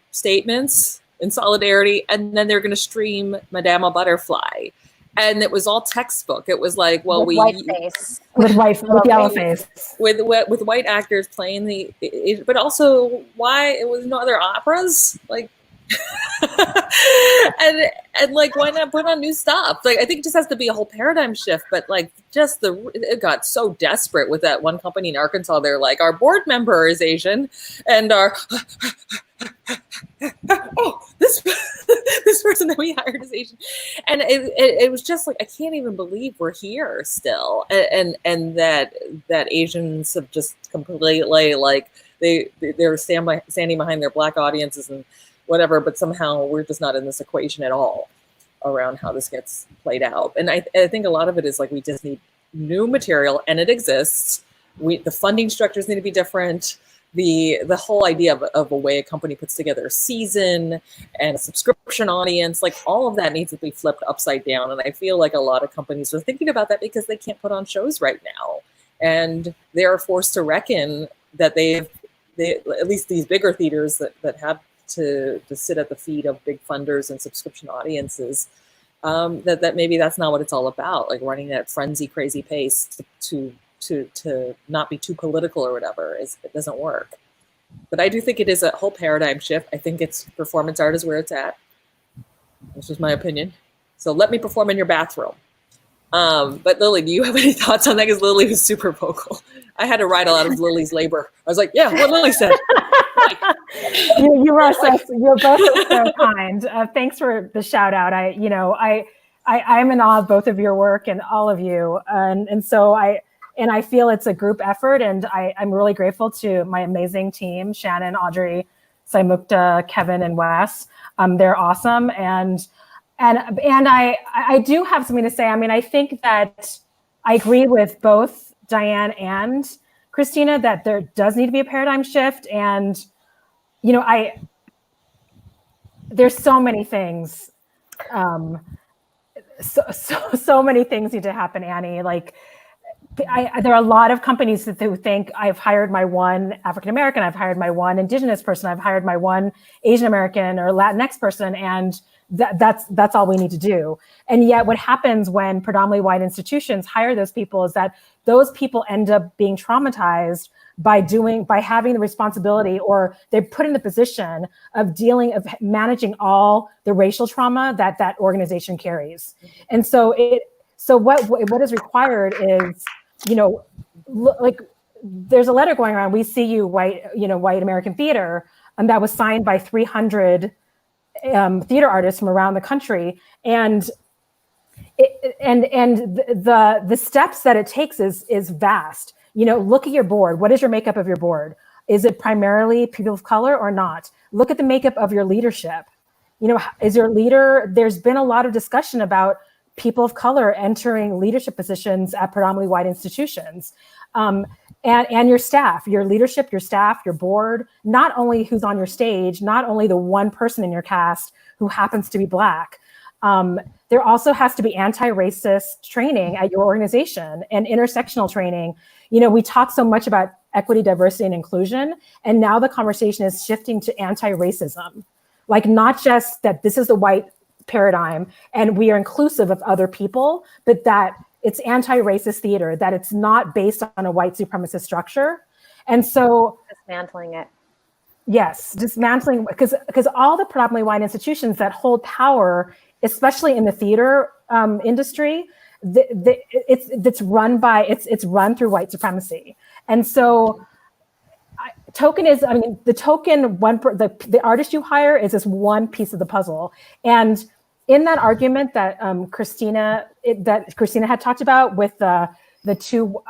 statements in solidarity, and then they're going to stream Madama Butterfly. And it was all textbook. It was like, well, with yellow face, with white actors playing but also why it was no other operas, like, and like, why not put on new stuff? Like, I think it just has to be a whole paradigm shift. But like, just it got so desperate with that one company in Arkansas. They're like, our board member is Asian, and our this person that we hired is Asian, and it was just like, I can't even believe we're here still, and that Asians have just completely, like, they're standing behind their Black audiences and whatever, but somehow we're just not in this equation at all around how this gets played out. And I think a lot of it is like, we just need new material, and it exists. The funding structures need to be different. The whole idea of a way a company puts together a season and a subscription audience, like all of that needs to be flipped upside down. And I feel like a lot of companies are thinking about that because they can't put on shows right now. And they are forced to reckon that they at least these bigger theaters that have to sit at the feet of big funders and subscription audiences, that maybe that's not what it's all about, like running that frenzy crazy pace to not be too political or whatever. It doesn't work. But I do think it is a whole paradigm shift. I think it's performance art is where it's at. This is my opinion. So let me perform in your bathroom. But Lily, do you have any thoughts on that? Because Lily was super vocal. I had to write a lot of Lily's labor. I was like, yeah, what Lily said. You're both so kind. Thanks for the shout out. I'm in awe of both of your work and all of you. And so I feel it's a group effort, and I'm really grateful to my amazing team, Shannon, Audrey, Saimukta, Kevin, and Wes. They're awesome. And I do have something to say. I mean, I think that I agree with both Diane and Kristina that there does need to be a paradigm shift. And, there's so many things. So many things need to happen, Annie. Like, there are a lot of companies who think I've hired my one African American, I've hired my one Indigenous person, I've hired my one Asian American or Latinx person, and that's all we need to do. And yet, what happens when predominantly white institutions hire those people is that those people end up being traumatized by having the responsibility, or they're put in the position of managing all the racial trauma that organization carries. And so what is required is, like, there's a letter going around, We See You, white American theater, and that was signed by 300 theater artists from around the country. And the steps that it takes is vast. Look at your board. What is your makeup of your board? Is it primarily people of color or not? Look at the makeup of your leadership. Is your leader, there's been a lot of discussion about people of color entering leadership positions at predominantly white institutions. And your staff, your leadership, your staff, your board, not only who's on your stage, not only the one person in your cast who happens to be Black. There also has to be anti-racist training at your organization and intersectional training. We talk so much about equity, diversity, and inclusion, and now the conversation is shifting to anti-racism. Like, not just that this is the white paradigm and we are inclusive of other people, but that it's anti-racist theater, that it's not based on a white supremacist structure. And so dismantling it. Yes, dismantling, because all the predominantly white institutions that hold power, especially in the theater industry, it's run through white supremacy. And so the artist you hire is just one piece of the puzzle. And in that argument that Kristina had talked about with the two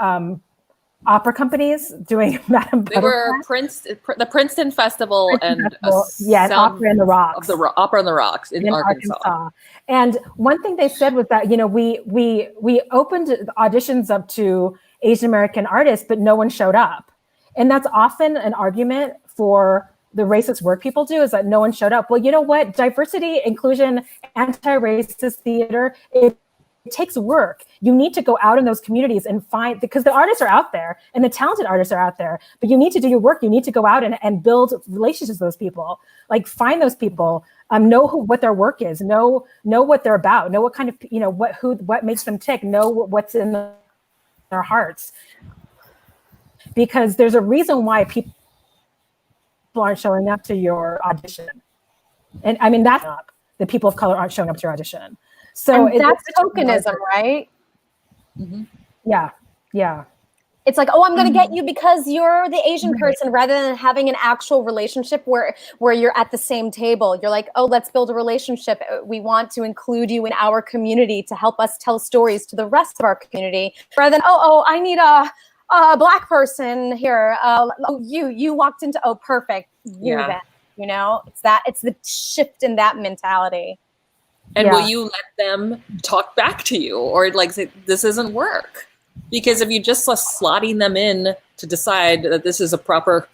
opera companies doing Madame They were the Princeton Festival and Opera in the Rocks. Opera in the Rocks in Arkansas. And one thing they said was that, we opened the auditions up to Asian American artists, but no one showed up. And that's often an argument for the racist work people do, is that no one showed up. Well, you know what? Diversity, inclusion, anti-racist theater, it takes work. You need to go out in those communities and find, because the artists are out there and the talented artists are out there, but you need to do your work. You need to go out and build relationships with those people, like find those people, know what their work is, know what they're about, know what kind of, what makes them tick, know what's in their hearts. Because there's a reason why people aren't showing up to your audition. And I mean, that's up. The people of color aren't showing up to your audition. So that's tokenism, right? Mm-hmm. Yeah. It's like, oh, I'm going to get you because you're the Asian person, rather than having an actual relationship where you're at the same table. You're like, oh, let's build a relationship. We want to include you in our community to help us tell stories to the rest of our community, rather than, oh, I need a Black person here. You walked into, oh, perfect. You're that, it's the shift in that mentality. And will you let them talk back to you, or like say, this isn't work? Because if you just slotting them in to decide that this is a proper,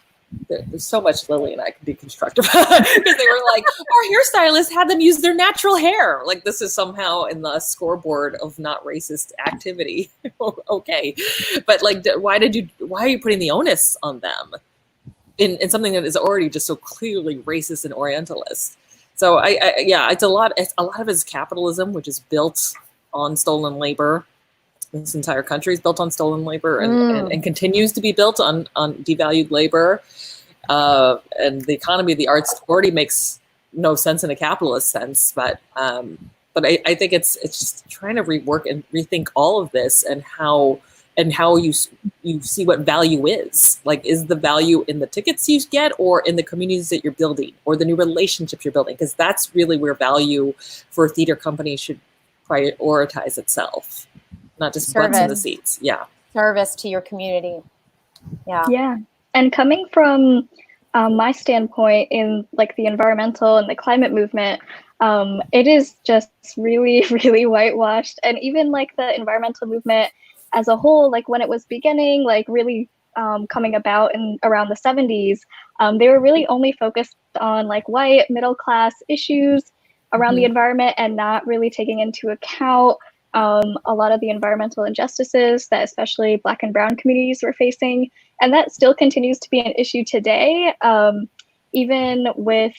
there's so much Lily and I can be constructive, because they were like, our hairstylist had them use their natural hair. Like, this is somehow in the scoreboard of not racist activity. Okay. But like, why are you putting the onus on them in something that is already just so clearly racist and Orientalist? So it's a lot of it is capitalism, which is built on stolen labor. This entire country is built on stolen labor and continues to be built on devalued labor. And the economy of the arts already makes no sense in a capitalist sense. But I think it's just trying to rework and rethink all of this, and how you see what value is. Like, is the value in the tickets you get, or in the communities that you're building, or the new relationships you're building? Because that's really where value for a theater company should prioritize itself, not just butts in the seats. Yeah. Service to your community. Yeah. And coming from my standpoint in like the environmental and the climate movement, it is just really, really whitewashed. And even like the environmental movement as a whole, like when it was beginning, like really coming about in around the 70s, they were really only focused on like white middle class issues around the environment, and not really taking into account a lot of the environmental injustices that especially Black and Brown communities were facing. And that still continues to be an issue today, even with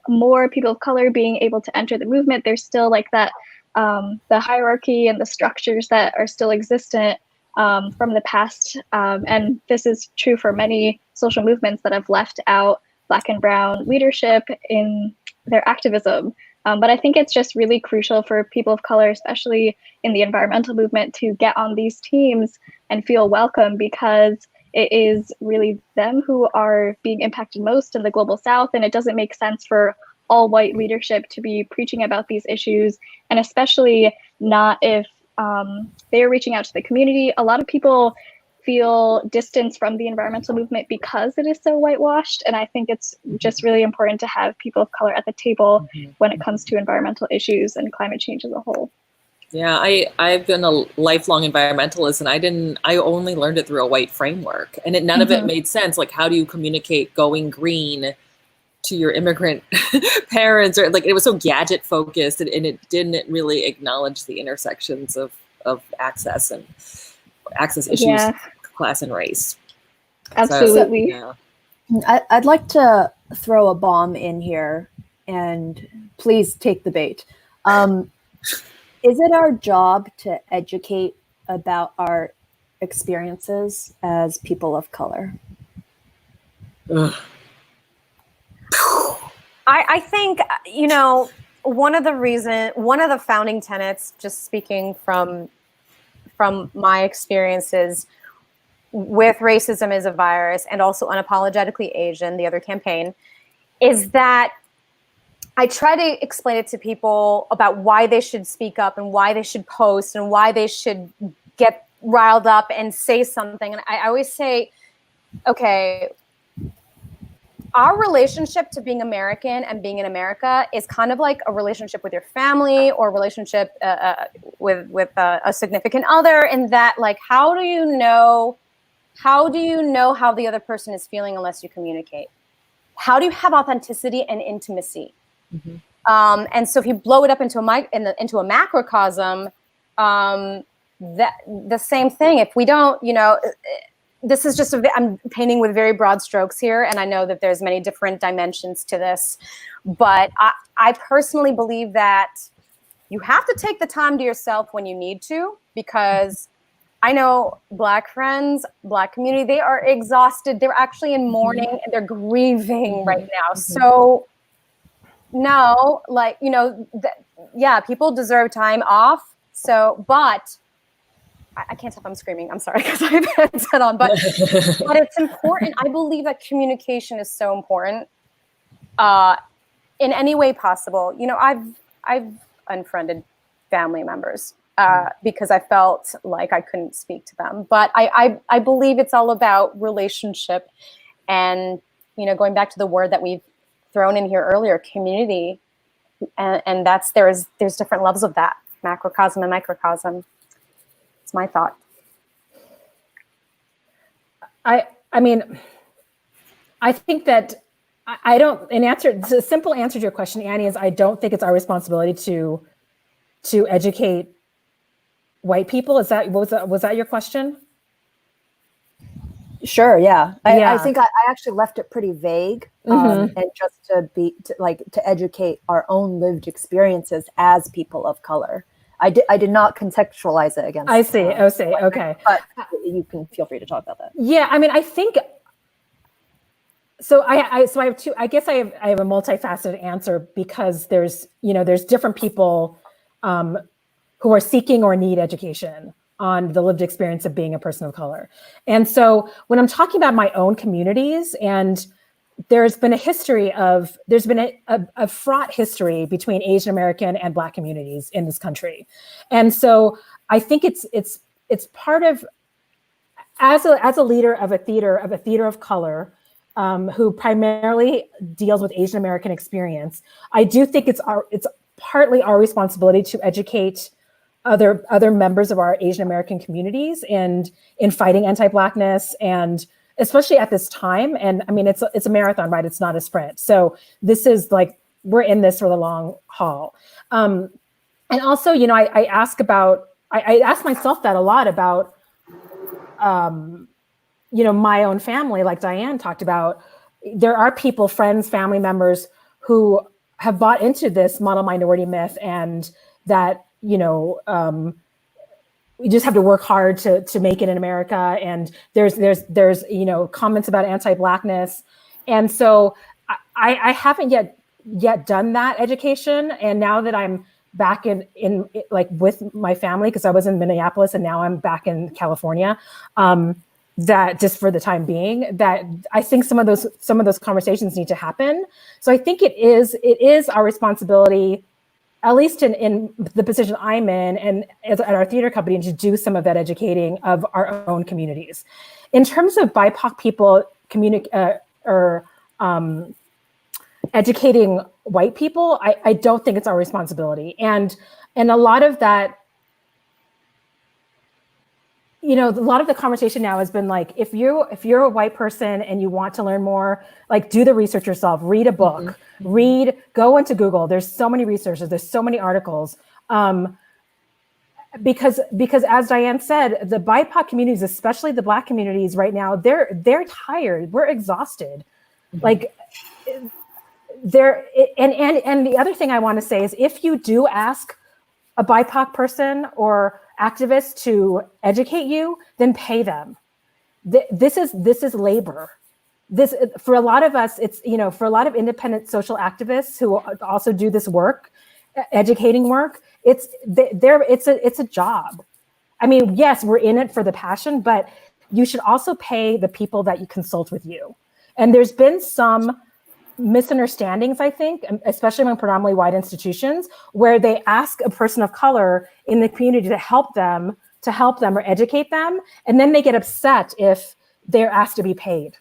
more people of color being able to enter the movement. There's still like that, the hierarchy and the structures that are still existent from the past. And this is true for many social movements that have left out Black and Brown leadership in their activism. But I think it's just really crucial for people of color, especially in the environmental movement, to get on these teams and feel welcome, because it is really them who are being impacted most in the global South. And it doesn't make sense for all white leadership to be preaching about these issues, and especially not if they are reaching out to the community. A lot of people feel distance from the environmental movement because it is so whitewashed. And I think it's just really important to have people of color at the table when it comes to environmental issues and climate change as a whole. Yeah, I've been a lifelong environmentalist, and I only learned it through a white framework, and none of it made sense. Like, how do you communicate going green to your immigrant parents? Or like, it was so gadget focused, and it didn't really acknowledge the intersections of access and access issues, class and race. Absolutely. I'd like to throw a bomb in here and please take the bait. Is it our job to educate about our experiences as people of color? I think, you know, one of the founding tenets, just speaking from my experiences with Racism is a Virus and also Unapologetically Asian, the other campaign, is that I try to explain it to people about why they should speak up and why they should post and why they should get riled up and say something. And I always say, okay, our relationship to being American and being in America is kind of like a relationship with your family or a relationship with a significant other, in that, like, how do you know how the other person is feeling unless you communicate? How do you have authenticity and intimacy? Mm-hmm. And so if you blow it up into a macrocosm, that the same thing. If we don't, you know, this is just I'm painting with very broad strokes here, and I know that there's many different dimensions to this, but I personally believe that you have to take the time to yourself when you need to, because I know Black friends, Black community, they are exhausted. They're actually in mourning and they're grieving right now. So no, like, you know, yeah, people deserve time off. So, but I can't tell if I'm screaming. I'm sorry, because I have headset on, but it's important. I believe that communication is so important in any way possible. You know, I've unfriended family members because I felt like I couldn't speak to them. But I believe it's all about relationship, and, you know, going back to the word that we've thrown in here earlier, community, and there's different levels of that, macrocosm and microcosm. It's my thought. I mean, I think that the simple answer to your question, Annie, is I don't think it's our responsibility to educate white people. Was that your question? Sure, yeah. I think I actually left it pretty vague, and just to educate our own lived experiences as people of color. I did not contextualize it against. I see. Okay. But you can feel free to talk about that. Yeah, I mean, I think. So I have two. I guess I have a multifaceted answer, because there's different people who are seeking or need education on the lived experience of being a person of color. And so when I'm talking about my own communities, and there's been a fraught history between Asian American and Black communities in this country. And so I think it's part of, as a leader of a theater of color, who primarily deals with Asian American experience, I do think it's partly our responsibility to educate other members of our Asian American communities and in fighting anti-Blackness, and especially at this time. And I mean, it's a marathon, right? It's not a sprint. So this is like, we're in this for the long haul. And also, you know, I ask myself that a lot about, you know, my own family, like Diane talked about. There are people, friends, family members, who have bought into this model minority myth, and that, you know, we just have to work hard to make it in America. And there's you know, comments about anti-Blackness. And so I haven't yet done that education. And now that I'm back in like with my family, because I was in Minneapolis and now I'm back in California, that just for the time being, that I think some of those conversations need to happen. So I think it is our responsibility, at least in the position I'm in and at our theater company, to do some of that educating of our own communities. In terms of BIPOC people educating white people, I don't think it's our responsibility. And a lot of that, you know, a lot of the conversation now has been like, if you're a white person and you want to learn more, like, do the research yourself, read a book, go into Google. There's so many resources, there's so many articles. Because as Diane said, the BIPOC communities, especially the Black communities right now, they're tired. We're exhausted. Like, and the other thing I want to say is, if you do ask a BIPOC person or activist to educate you, then pay them. This is labor. This, for a lot of us, it's, you know, for a lot of independent social activists who also do this work, educating work, it's a job. I mean, yes, we're in it for the passion, but you should also pay the people that you consult with you. And there's been some misunderstandings, I think, especially among predominantly white institutions, where they ask a person of color in the community to help them or educate them, and then they get upset if they're asked to be paid.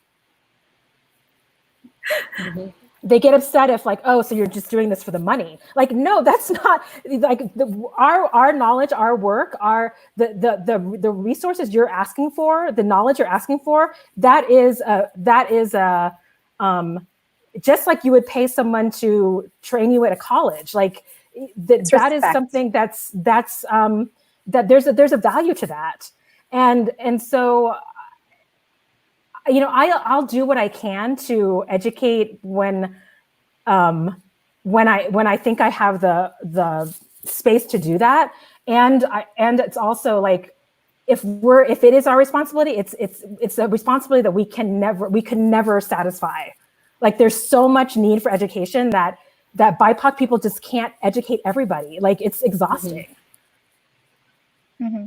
Mm-hmm. They get upset if, like, oh, so you're just doing this for the money. Like, no, that's not, like, our knowledge, our work, the resources you're asking for, the knowledge you're asking for, that is just like you would pay someone to train you at a college. Like, that is something that there's a value to that. And so, you know, I'll do what I can to educate when I think I have the space to do that. And it's also like, if it is our responsibility, it's a responsibility that we can never satisfy. Like, there's so much need for education that BIPOC people just can't educate everybody. Like, it's exhausting. Mm-hmm. Mm-hmm.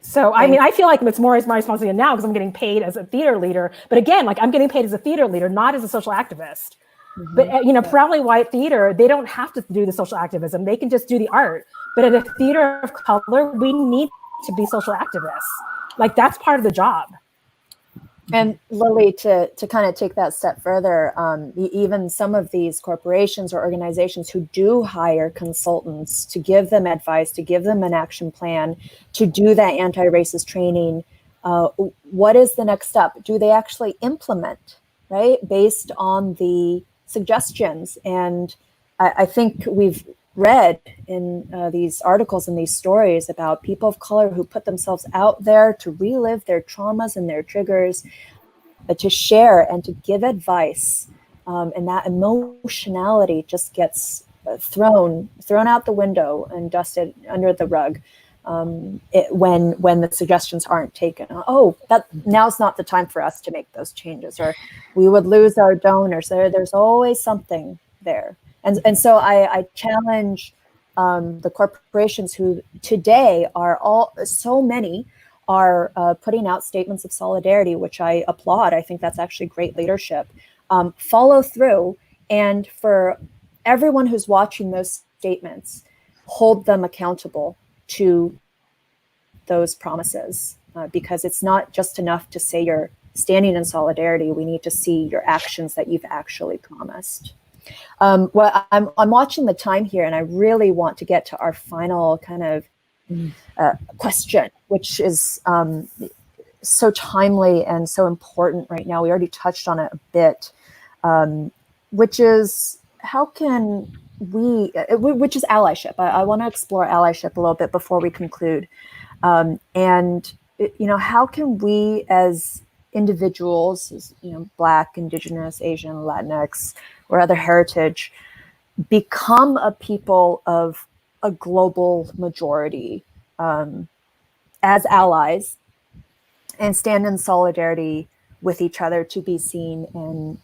So, I mean, I feel like it's more as my responsibility now because I'm getting paid as a theater leader. But again, like, I'm getting paid as a theater leader, not as a social activist. Mm-hmm. But, you know, predominantly white theater, they don't have to do the social activism. They can just do the art. But at a theater of color, we need to be social activists. Like, that's part of the job. And Lily, to kind of take that step further, even some of these corporations or organizations who do hire consultants to give them advice, to give them an action plan, to do that anti-racist training, what is the next step? Do they actually implement, right, based on the suggestions? And I think we've read in these articles and these stories about people of color who put themselves out there to relive their traumas and their triggers, to share and to give advice, and that emotionality just gets thrown out the window and dusted under the rug when the suggestions aren't taken. Oh, now's not the time for us to make those changes, or we would lose our donors. There's always something there. And so I challenge the corporations who today so many are putting out statements of solidarity, which I applaud. I think that's actually great leadership. Follow through, and for everyone who's watching those statements, hold them accountable to those promises, because it's not just enough to say you're standing in solidarity. We need to see your actions that you've actually promised. Well, I'm watching the time here, and I really want to get to our final kind of question, which is so timely and so important right now. We already touched on it a bit, which is how can which is allyship. I want to explore allyship a little bit before we conclude. And, you know, how can we as individuals, as, you know, Black, Indigenous, Asian, Latinx, or other heritage, become a people of a global majority as allies and stand in solidarity with each other to be seen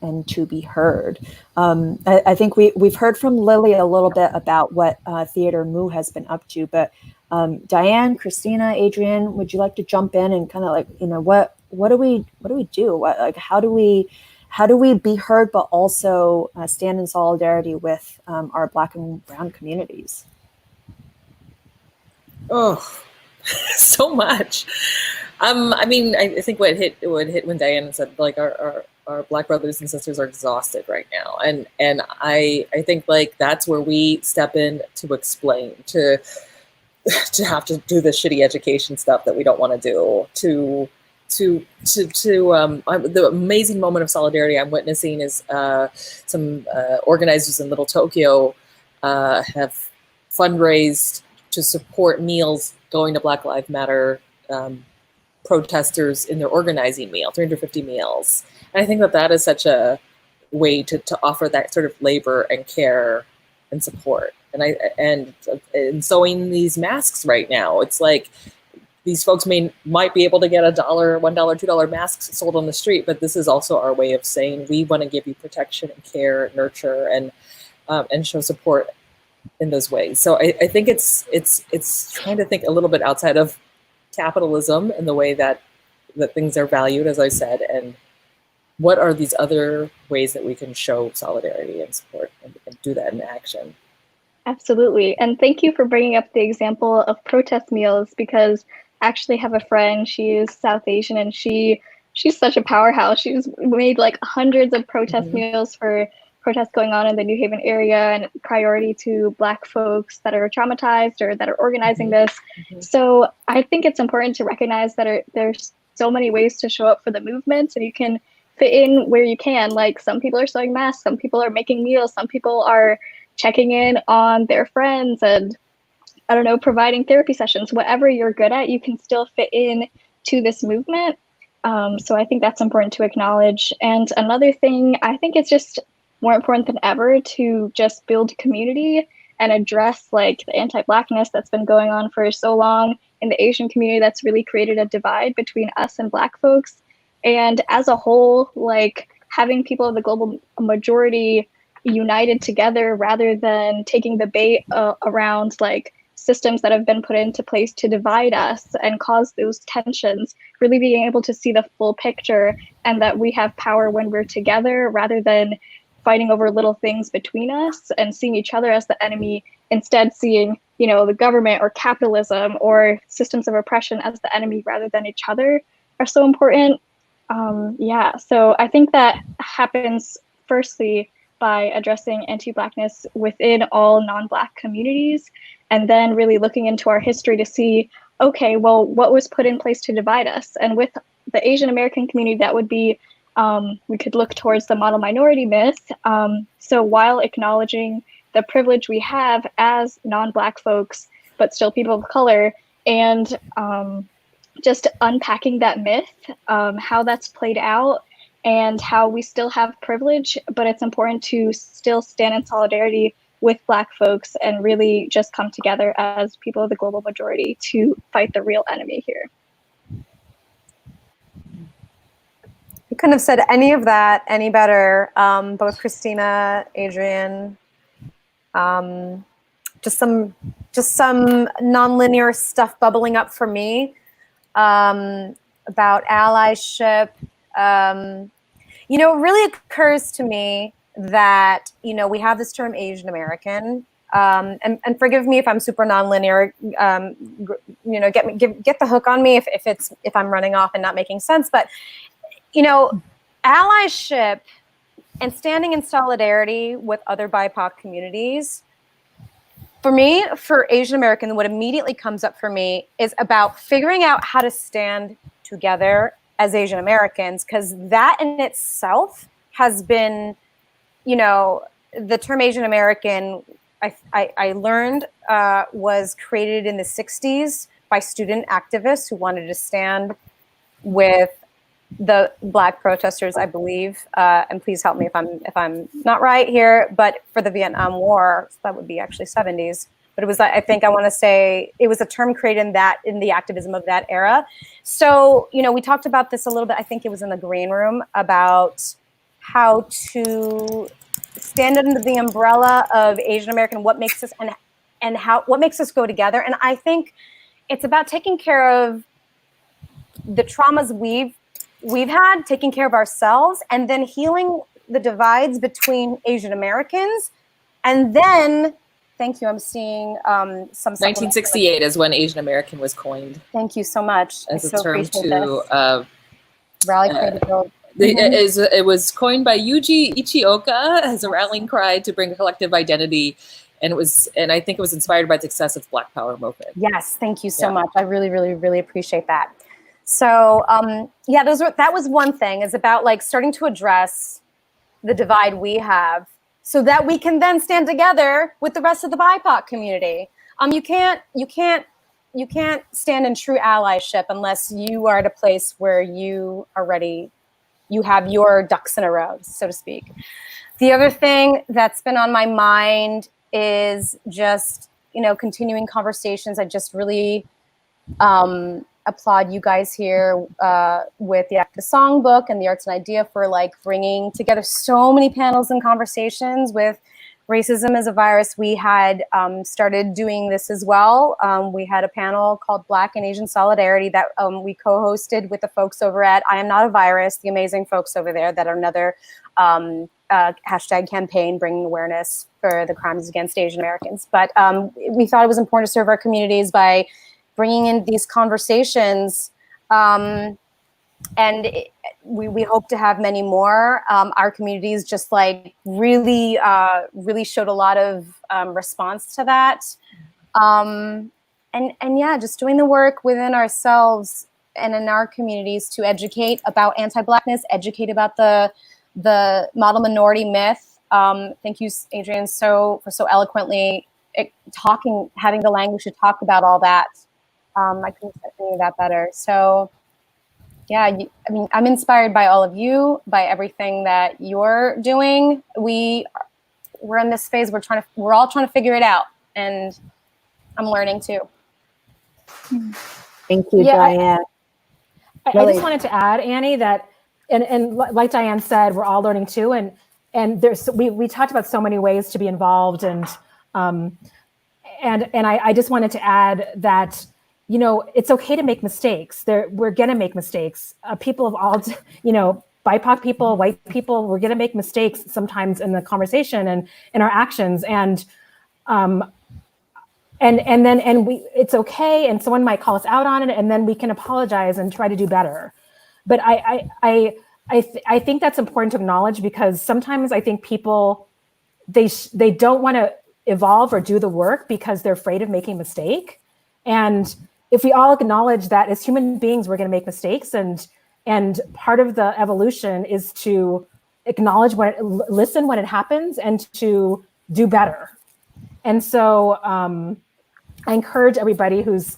and to be heard. I think we've heard from Lily a little bit about what Theater Mu has been up to, but Diane, Kristina, Adrienne, would you like to jump in and kind of, like, you know, what do we do? How do we be heard, but also stand in solidarity with our Black and Brown communities? Oh, so much. I mean, I think what hit when Diane said, like, our Black brothers and sisters are exhausted right now, and I think, like, that's where we step in to explain, to have to do the shitty education stuff that we don't want to do, the amazing moment of solidarity I'm witnessing is some organizers in Little Tokyo have fundraised to support meals going to Black Lives Matter protesters in their organizing meal, 350 meals. And I think that is such a way to offer that sort of labor and care and support. And sewing these masks right now, it's like these folks might be able to get $1, $2 masks sold on the street, but this is also our way of saying we want to give you protection and care, nurture, and show support in those ways. So I think it's trying to think a little bit outside of capitalism and the way that things are valued, as I said, and what are these other ways that we can show solidarity and support and do that in action. Absolutely. And thank you for bringing up the example of protest meals, because I actually have a friend, she is South Asian, and she's such a powerhouse. She's made like hundreds of protest meals for protests going on in the New Haven area, and priority to Black folks that are traumatized or that are organizing this. So I think it's important to recognize that there's so many ways to show up for the movements, and you can fit in where you can. Like, some people are sewing masks, some people are making meals, some people are checking in on their friends, and I don't know, providing therapy sessions. Whatever you're good at, you can still fit in to this movement. So I think that's important to acknowledge. And another thing, I think it's just more important than ever to just build community and address like the anti-Blackness that's been going on for so long in the Asian community, that's really created a divide between us and Black folks. And as a whole, like, having people of the global majority united together rather than taking the bait around like systems that have been put into place to divide us and cause those tensions, really being able to see the full picture, and that we have power when we're together rather than fighting over little things between us and seeing each other as the enemy, instead seeing, you know, the government or capitalism or systems of oppression as the enemy rather than each other, are so important. Yeah, so I think that happens firstly by addressing anti-Blackness within all non-Black communities, and then really looking into our history to see, okay, well, what was put in place to divide us? And with the Asian American community, that would be, we could look towards the model minority myth. So while acknowledging the privilege we have as non-Black folks, but still people of color, and just unpacking that myth, how that's played out, and how we still have privilege, but it's important to still stand in solidarity with Black folks and really just come together as people of the global majority to fight the real enemy here. You couldn't have said any of that any better. Both Kristina, Adrian, just some nonlinear stuff bubbling up for me about allyship. You know, it really occurs to me that, you know, we have this term Asian American, and forgive me if I'm super nonlinear. You know, get the hook on me if I'm running off and not making sense. But, you know, allyship and standing in solidarity with other BIPOC communities, for me, for Asian American, what immediately comes up for me is about figuring out how to stand together as Asian Americans, because that in itself has been, you know, the term Asian American, I learned was created in the 60s by student activists who wanted to stand with the Black protesters, I believe, and please help me if I'm not right here, but for the Vietnam War, that would be actually 70s. But it was, I think I want to say, it was a term created in the activism of that era. So, you know, we talked about this a little bit, I think it was in the green room, about how to stand under the umbrella of Asian American, what makes us, and what makes us go together. And I think it's about taking care of the traumas we've had, taking care of ourselves, and then healing the divides between Asian Americans. And then, thank you, I'm seeing some 1968 is when Asian American was coined. Thank you so much. As a term to rally, create, build. It was coined by Yuji Ichioka as a rallying cry to bring collective identity, and I think it was inspired by the success of Black Power movement. Yes, thank you so much. I really, really, really appreciate that. So yeah, that was one thing, is about like starting to address the divide we have, so that we can then stand together with the rest of the BIPOC community. You can't stand in true allyship unless you are at a place where you are ready you have your ducks in a row, so to speak. The other thing that's been on my mind is just, continuing conversations. I just really applaud you guys here with the Activist Songbook and the Arts and Idea for like bringing together so many panels and conversations with Racism is a Virus. We had started doing this as well. We had a panel called Black and Asian Solidarity that we co-hosted with the folks over at I Am Not a Virus, the amazing folks over there that are another hashtag campaign bringing awareness for the crimes against Asian Americans. But we thought it was important to serve our communities by bringing in these conversations. We hope to have many more. Our communities just like really showed a lot of response to that. And yeah, just doing the work within ourselves and in our communities to educate about anti-Blackness, educate about the model minority myth. Thank you, Adrian, for so eloquently having the language to talk about all that. I couldn't say any of that better. So yeah, I'm inspired by all of you, by everything that you're doing. We're in this phase. We're all trying to figure it out, and I'm learning too. Thank you, Diane. I just wanted to add, Annie, that and like Diane said, we're all learning too, and we talked about so many ways to be involved, and I just wanted to add that, it's okay to make mistakes. We're going to make mistakes. People of all, BIPOC people, white people, we're going to make mistakes sometimes in the conversation and in our actions. And it's okay. And someone might call us out on it, and then we can apologize and try to do better. But I think that's important to acknowledge, because sometimes I think people, they don't want to evolve or do the work because they're afraid of making a mistake. And if we all acknowledge that as human beings, we're going to make mistakes, and part of the evolution is to acknowledge listen when it happens, and to do better. And so I encourage everybody who's,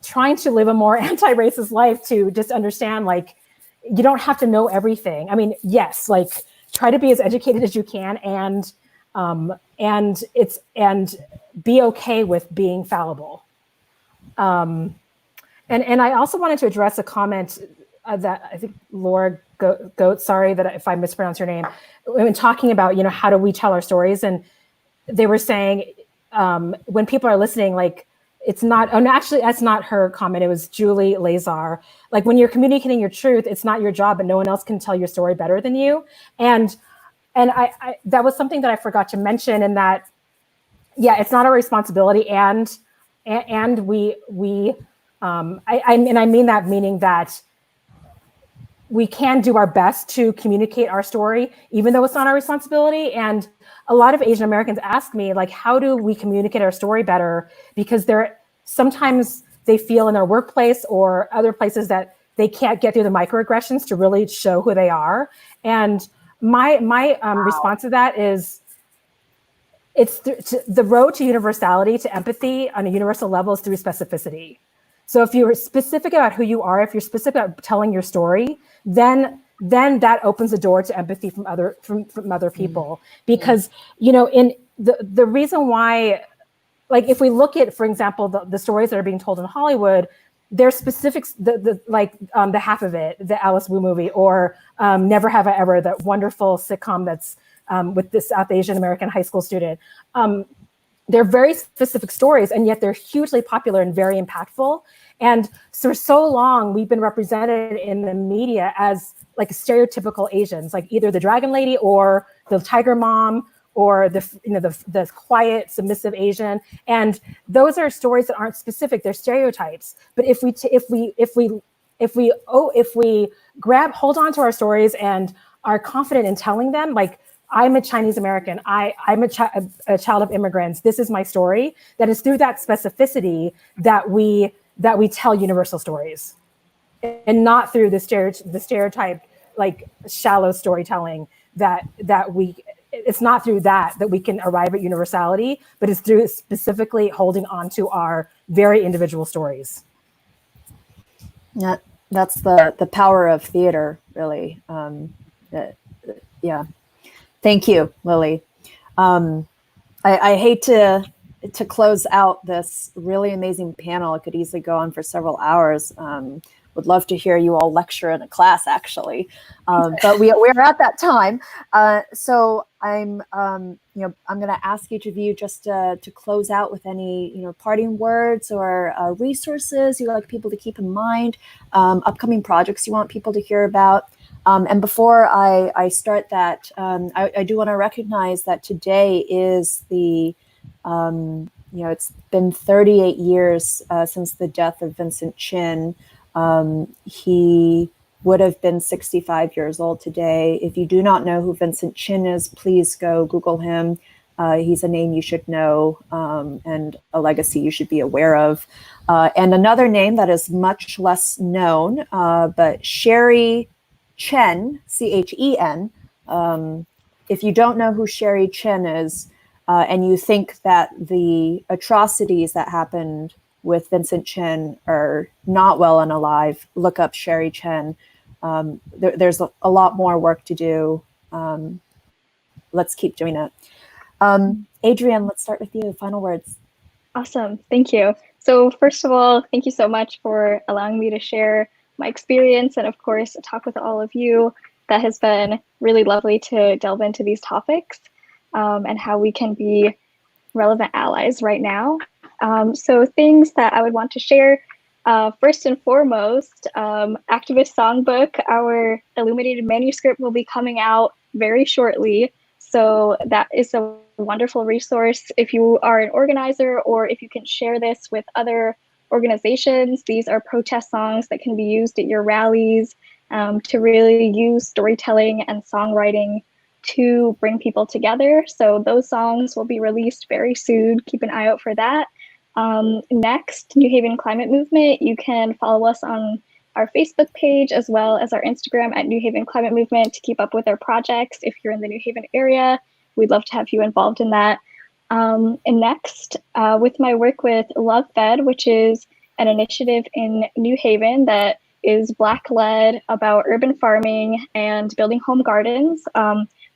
trying to live a more anti-racist life to just understand, like, you don't have to know everything. I mean, yes, like, try to be as educated as you can, and be okay with being fallible. And I also wanted to address a comment that I think Laura Goat, sorry that if I mispronounce your name, when talking about, how do we tell our stories? And they were saying, when people are listening, like, it's not, actually, that's not her comment. It was Julie Lazar. Like, when you're communicating your truth, it's not your job, and no one else can tell your story better than you. And I that was something that I forgot to mention, in that, yeah, it's not our responsibility. And I mean that, meaning that we can do our best to communicate our story, even though it's not our responsibility. And a lot of Asian Americans ask me, like, how do we communicate our story better? Because sometimes they feel in their workplace or other places that they can't get through the microaggressions to really show who they are. And my response to that is, it's the road to universality, to empathy on a universal level, is through specificity. So if you're specific about who you are, if you're specific about telling your story, then that opens the door to empathy from other people. Because, in the reason why, like, if we look at, for example, the stories that are being told in Hollywood, there's specifics, the Half of It, the Alice Wu movie, or Never Have I Ever, that wonderful sitcom that's with this South Asian American high school student. They're very specific stories, and yet they're hugely popular and very impactful. And for so long, we've been represented in the media as like stereotypical Asians, like either the dragon lady or the tiger mom, or the quiet, submissive Asian. And those are stories that aren't specific; they're stereotypes. But if we hold on to our stories and are confident in telling them, like, I'm a Chinese American, I'm a child of immigrants, this is my story, that is through that specificity that we tell universal stories, and not through the stereotype, like, shallow storytelling it's not through that we can arrive at universality, but it's through specifically holding on to our very individual stories. Yeah, That's the power of theater, really. Yeah. Thank you, Lily. I hate to close out this really amazing panel. It could easily go on for several hours. Would love to hear you all lecture in a class, actually, but we're at that time. So I'm I'm going to ask each of you just to close out with any parting words or resources you'd like people to keep in mind, upcoming projects you want people to hear about. And before I start that, I do want to recognize that today is the it's been 38 years since the death of Vincent Chin. He would have been 65 years old today. If you do not know who Vincent Chin is, please go Google him. He's a name you should know and a legacy you should be aware of. And another name that is much less known, but Sherry Chen, C-H-E-N. If you don't know who Sherry Chen is, and you think that the atrocities that happened with Vincent Chin are not well and alive, look up Sherry Chen. There's a lot more work to do. Let's keep doing it. Adrienne, let's start with you. Final words. Awesome. Thank you. So first of all, thank you so much for allowing me to share my experience and, of course, talk with all of you. That has been really lovely to delve into these topics and how we can be relevant allies right now. So things that I would want to share, first and foremost, Activist Songbook, our illuminated manuscript will be coming out very shortly. So that is a wonderful resource if you are an organizer or if you can share this with other organizations. These are protest songs that can be used at your rallies to really use storytelling and songwriting to bring people together. So those songs will be released very soon. Keep an eye out for that. Next, New Haven Climate Movement. You can follow us on our Facebook page as well as our Instagram at New Haven Climate Movement to keep up with our projects. If you're in the New Haven area, we'd love to have you involved in that. And next, with my work with Love Fed, which is an initiative in New Haven that is Black-led about urban farming and building home gardens.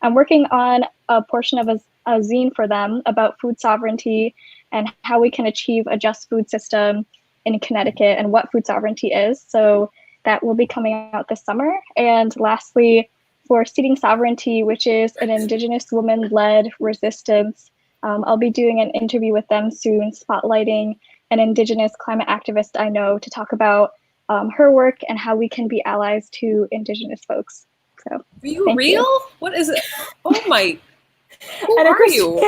I'm working on a portion of a zine for them about food sovereignty and how we can achieve a just food system in Connecticut and what food sovereignty is. So that will be coming out this summer. And lastly, for Seeding Sovereignty, which is an Indigenous woman-led resistance, I'll be doing an interview with them soon, spotlighting an Indigenous climate activist I know to talk about her work and how we can be allies to Indigenous folks. So, are you real? What is it? Oh my! Who And are you?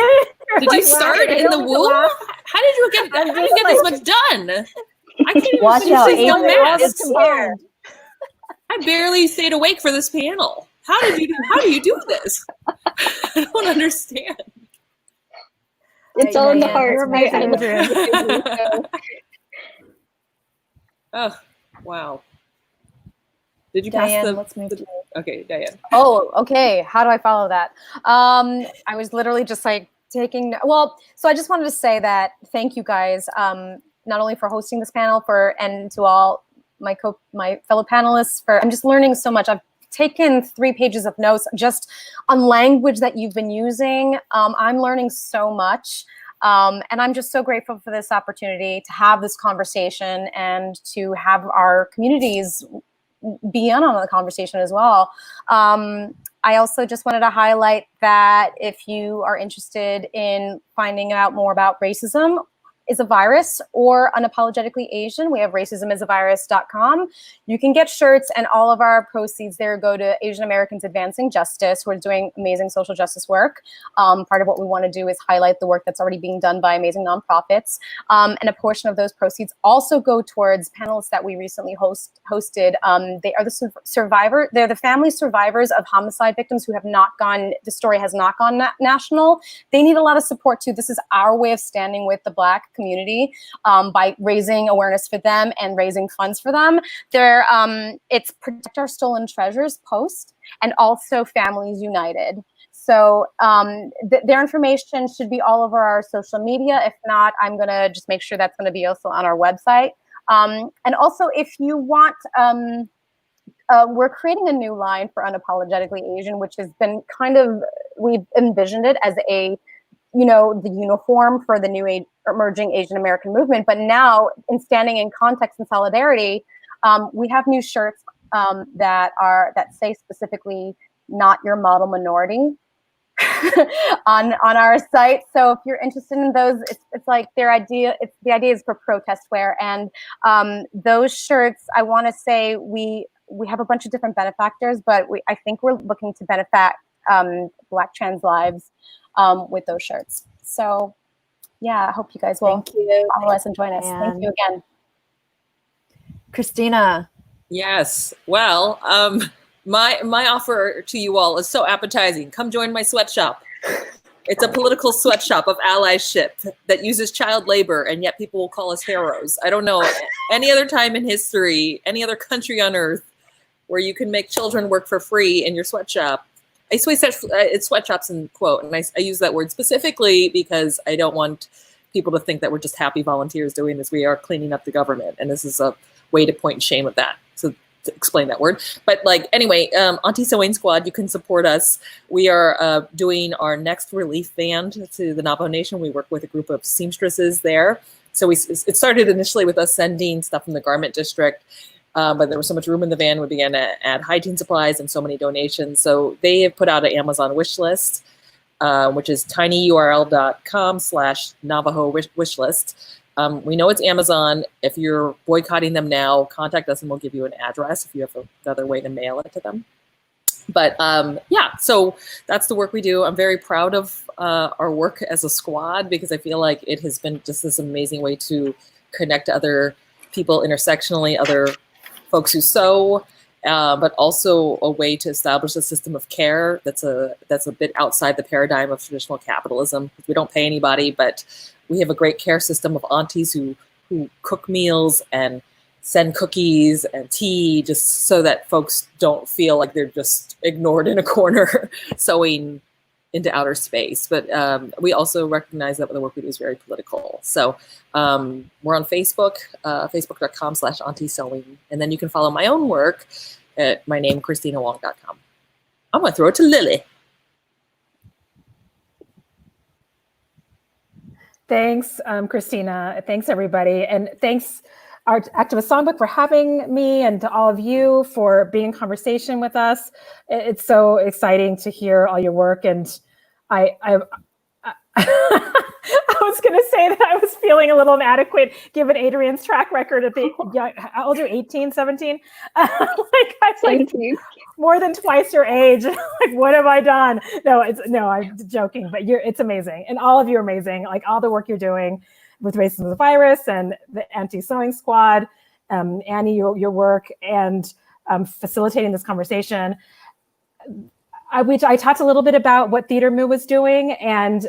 Did you start in the womb? How did you get? How did you get this much done? I can't even Watch finish out, saying Adrian math. is scared. I barely stayed awake for this panel. How do you do this? I don't understand. It's all in the Diane, heart. You're amazing, So, Oh, wow. Did you Diane, pass the? let's move to Okay, Diane. Oh, okay. How do I follow that? I was literally just like taking, well, so I just wanted to say that thank you guys, not only for hosting this panel and to all my fellow panelists I'm just learning so much. I've taken 3 pages of notes just on language that you've been using. I'm learning so much. And I'm just so grateful for this opportunity to have this conversation and to have our communities be in on the conversation as well. I also just wanted to highlight that if you are interested in finding out more about racism is a virus or unapologetically Asian, we have RacismIsAVirus.com. You can get shirts and all of our proceeds there go to Asian Americans Advancing Justice, who are doing amazing social justice work. Part of what we want to do is highlight the work that's already being done by amazing nonprofits. And a portion of those proceeds also go towards panelists that we recently hosted. They are they're the family survivors of homicide victims who have not gone, the story has not gone national. They need a lot of support too. This is our way of standing with the Black community by raising awareness for them and raising funds for them. It's Protect Our Stolen Treasures post and also Families United. So their information should be all over our social media. If not, I'm gonna just make sure that's gonna be also on our website. And also, if you want, we're creating a new line for Unapologetically Asian, which has been kind of, we've envisioned it as a, the uniform for the new emerging Asian American movement. But now, in standing in context and solidarity, we have new shirts that say specifically "Not Your Model Minority" on our site. So if you're interested in those, it's like the idea is for protest wear. And those shirts, I want to say we have a bunch of different benefactors, but I think we're looking to benefit Black trans lives with those shirts. So yeah, I hope you guys will follow us and join us. Thank you again. Kristina. Yes. Well, my offer to you all is so appetizing. Come join my sweatshop. It's a political sweatshop of allyship that uses child labor, and yet people will call us heroes. I don't know any other time in history, any other country on earth where you can make children work for free in your sweatshop. I always said it's sweatshops in quote, and I use that word specifically because I don't want people to think that we're just happy volunteers doing this. We are cleaning up the government, and this is a way to point shame of that. So to explain that word. But anyway, Auntie Sewing Squad, you can support us. We are doing our next relief band to the Navajo Nation. We work with a group of seamstresses there. So it started initially with us sending stuff from the garment district, but there was so much room in the van, we began to add hygiene supplies and so many donations. So they have put out an Amazon wish list, which is tinyurl.com/Navajo wish list. We know it's Amazon. If you're boycotting them now, contact us and we'll give you an address if you have another way to mail it to them. But yeah, so that's the work we do. I'm very proud of our work as a squad because I feel like it has been just this amazing way to connect to other people intersectionally, other folks who sew, but also a way to establish a system of care that's a bit outside the paradigm of traditional capitalism. We don't pay anybody, but we have a great care system of aunties who cook meals and send cookies and tea just so that folks don't feel like they're just ignored in a corner sewing into outer space. But we also recognize that the work we do is very political. So we're on Facebook, facebook.com/Auntie Sewing. And then you can follow my own work at my name, KristinaWong.com. I'm going to throw it to Lily. Thanks, Kristina. Thanks, everybody. And thanks, our Activist Songbook, for having me, and to all of you for being in conversation with us. It's so exciting to hear all your work. And I was going to say that I was feeling a little inadequate given Adrian's track record at the how old are you, 18, 17? I'm more than twice your age. Like, what have I done? No, I'm joking, but it's amazing. And all of you are amazing. Like, all the work you're doing with RacismIsAVirus and the Anti-Sewing Squad, Annie, your work, and facilitating this conversation. I talked a little bit about what Theater Moo was doing, and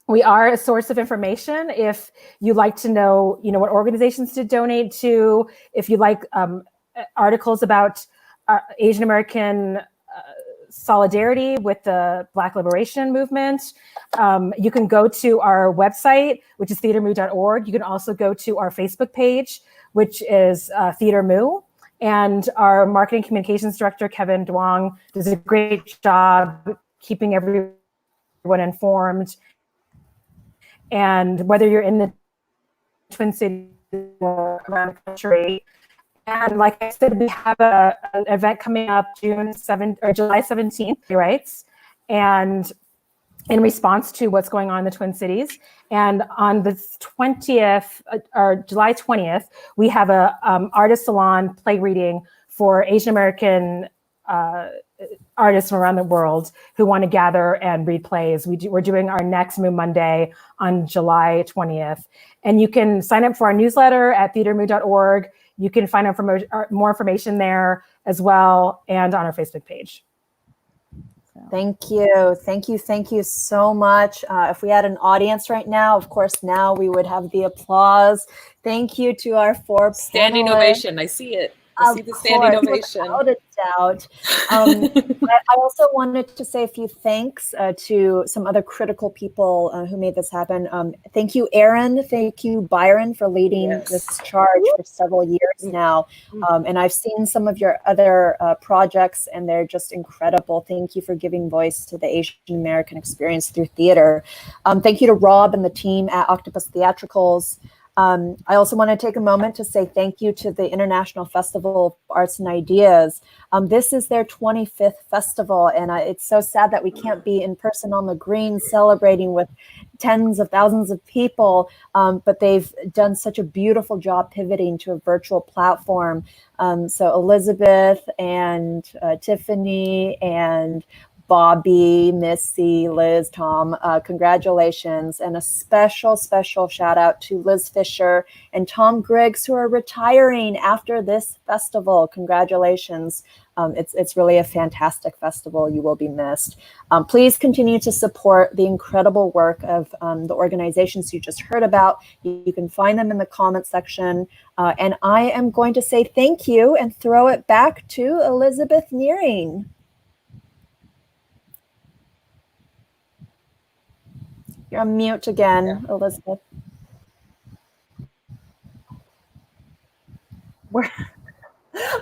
we are a source of information. If you'd like to know, what organizations to donate to, if you like articles about Asian American solidarity with the Black Liberation Movement, you can go to our website, which is theatermoo.org. You can also go to our Facebook page, which is Theater Moo. And our marketing communications director, Kevin Duong, does a great job keeping everyone informed. And whether you're in the Twin Cities or around the country. And like I said, we have an event coming up July 17th, rights, and in response to what's going on in the Twin Cities. And on the 20th, or July 20th, we have a artist salon play reading for Asian American artists from around the world who want to gather and read plays. We're doing our next Moo Monday on July 20th. And you can sign up for our newsletter at theatermoo.org. You can find out more information there as well, and on our Facebook page. Thank you. Thank you so much. If we had an audience right now, of course, now we would have the applause. Thank you to our four standing panelists. ovation. I see it. I see the standing ovation. Without a doubt. I also wanted to say a few thanks to some other critical people who made this happen. Thank you, Aaron. Thank you, Byron, for leading this charge for several years now. And I've seen some of your other projects, and they're just incredible. Thank you for giving voice to the Asian American experience through theater. Thank you to Rob and the team at Octopus Theatricals. I also want to take a moment to say thank you to the International Festival of Arts and Ideas. This is their 25th festival, and it's so sad that we can't be in person on the green celebrating with tens of thousands of people, but they've done such a beautiful job pivoting to a virtual platform. So Elizabeth and Tiffany and Bobby, Missy, Liz, Tom, congratulations. And a special shout out to Liz Fisher and Tom Griggs, who are retiring after this festival. Congratulations. It's really a fantastic festival. You will be missed. Please continue to support the incredible work of the organizations you just heard about. You can find them in the comments section. And I am going to say thank you and throw it back to Elizabeth Nearing. You're on mute again, Elizabeth. There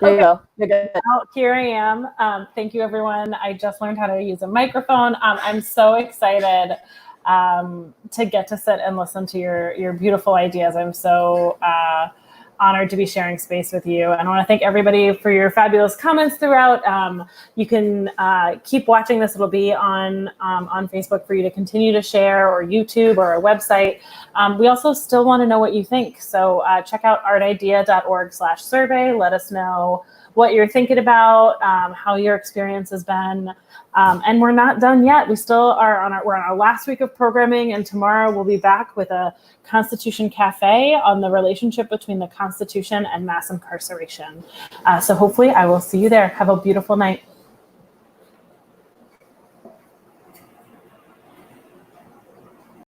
you go. You're good. Well, here I am. Thank you, everyone. I just learned how to use a microphone. I'm so excited to get to sit and listen to your beautiful ideas. I'm so honored to be sharing space with you. And I want to thank everybody for your fabulous comments throughout. You can keep watching this. It'll be on Facebook for you to continue to share, or YouTube, or our website. We also still want to know what you think. So check out artidea.org/survey. Let us know what you're thinking about, how your experience has been. And we're not done yet. We still are we're on our last week of programming, and tomorrow we'll be back with a Constitution Cafe on the relationship between the Constitution and mass incarceration. So hopefully I will see you there. Have a beautiful night.